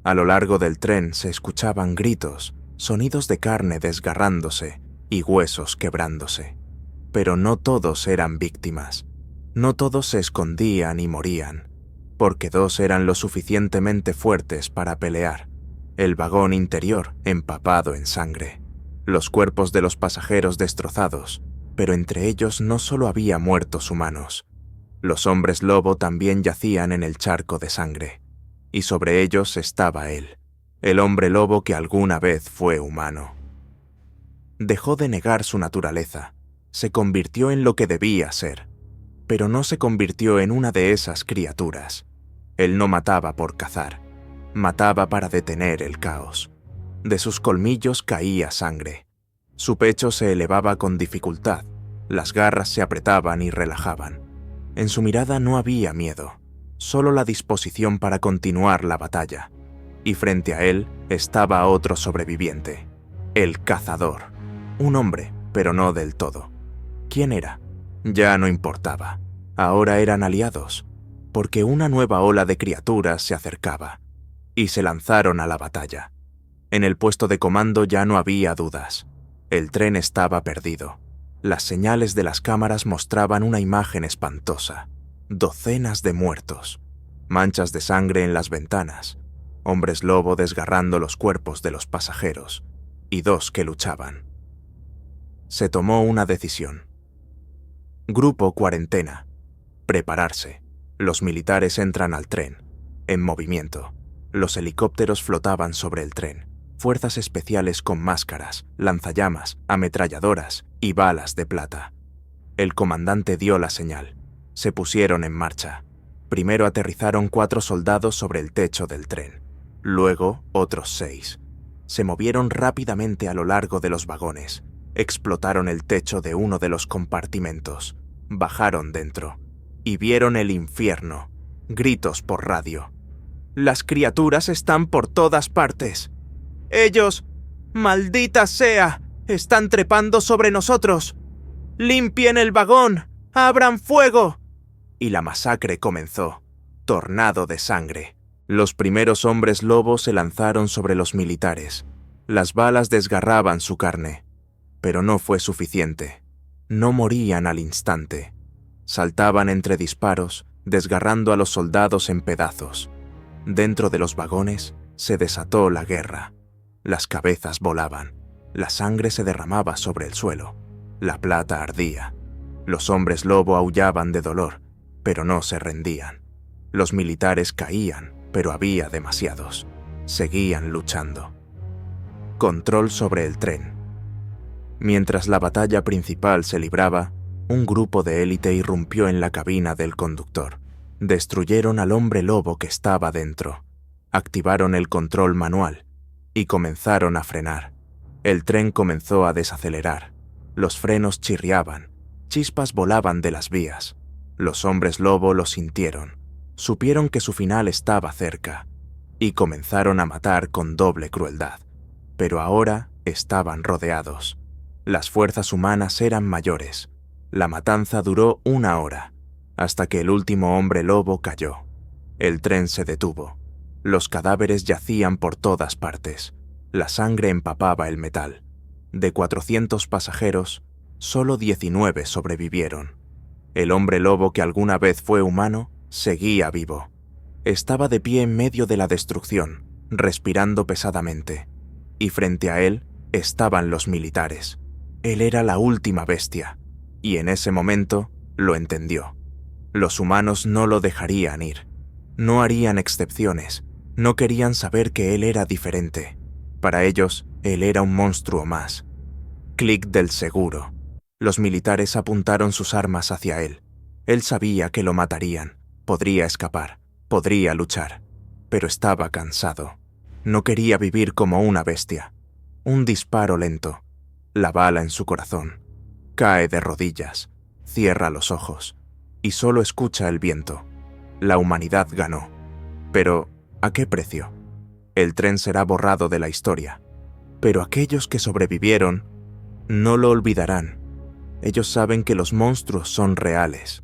A lo largo del tren se escuchaban gritos, sonidos de carne desgarrándose y huesos quebrándose. Pero no todos eran víctimas. No todos se escondían y morían, porque 2 eran lo suficientemente fuertes para pelear. El vagón interior empapado en sangre. Los cuerpos de los pasajeros destrozados, pero entre ellos no solo había muertos humanos. Los hombres lobo también yacían en el charco de sangre, y sobre ellos estaba él, el hombre lobo que alguna vez fue humano. Dejó de negar su naturaleza, se convirtió en lo que debía ser, pero no se convirtió en una de esas criaturas. Él no mataba por cazar, mataba para detener el caos. De sus colmillos caía sangre. Su pecho se elevaba con dificultad, las garras se apretaban y relajaban. En su mirada no había miedo, solo la disposición para continuar la batalla. Y frente a él estaba otro sobreviviente, el cazador. Un hombre, pero no del todo. ¿Quién era? Ya no importaba. Ahora eran aliados, porque una nueva ola de criaturas se acercaba, y se lanzaron a la batalla. En el puesto de comando ya no había dudas. El tren estaba perdido. Las señales de las cámaras mostraban una imagen espantosa. Docenas de muertos, manchas de sangre en las ventanas, hombres lobo desgarrando los cuerpos de los pasajeros, y 2 que luchaban. Se tomó una decisión. Grupo cuarentena. Prepararse. Los militares entran al tren. En movimiento. Los helicópteros flotaban sobre el tren. Fuerzas especiales con máscaras, lanzallamas, ametralladoras y balas de plata. El comandante dio la señal. Se pusieron en marcha. Primero aterrizaron 4 soldados sobre el techo del tren. Luego, otros 6. Se movieron rápidamente a lo largo de los vagones. Explotaron el techo de uno de los compartimentos. Bajaron dentro. Y vieron el infierno. Gritos por radio. «Las criaturas están por todas partes. Ellos, maldita sea, están trepando sobre nosotros. ¡Limpien el vagón! ¡Abran fuego!». Y la masacre comenzó. Tornado de sangre. Los primeros hombres lobos se lanzaron sobre los militares. Las balas desgarraban su carne. Pero no fue suficiente. No morían al instante. Saltaban entre disparos, desgarrando a los soldados en pedazos. Dentro de los vagones se desató la guerra. Las cabezas volaban, la sangre se derramaba sobre el suelo, la plata ardía. Los hombres lobo aullaban de dolor, pero no se rendían. Los militares caían, pero había demasiados. Seguían luchando. Control sobre el tren. Mientras la batalla principal se libraba, un grupo de élite irrumpió en la cabina del conductor. Destruyeron al hombre lobo que estaba dentro. Activaron el control manual y comenzaron a frenar. El tren comenzó a desacelerar. Los frenos chirriaban, chispas volaban de las vías. Los hombres lobo lo sintieron. Supieron que su final estaba cerca y comenzaron a matar con doble crueldad. Pero ahora estaban rodeados. Las fuerzas humanas eran mayores. La matanza duró 1 hora, hasta que el último hombre lobo cayó. El tren se detuvo. Los cadáveres yacían por todas partes. La sangre empapaba el metal. De 400 pasajeros, solo 19 sobrevivieron. El hombre lobo que alguna vez fue humano seguía vivo. Estaba de pie en medio de la destrucción, respirando pesadamente. Y frente a él estaban los militares. Él era la última bestia, y en ese momento lo entendió. Los humanos no lo dejarían ir. No harían excepciones. No querían saber que él era diferente. Para ellos, él era un monstruo más. Clic del seguro. Los militares apuntaron sus armas hacia él. Él sabía que lo matarían. Podría escapar. Podría luchar. Pero estaba cansado. No quería vivir como una bestia. Un disparo lento. La bala en su corazón. Cae de rodillas. Cierra los ojos. Y solo escucha el viento. La humanidad ganó. Pero, ¿a qué precio? El tren será borrado de la historia. Pero aquellos que sobrevivieron no lo olvidarán. Ellos saben que los monstruos son reales.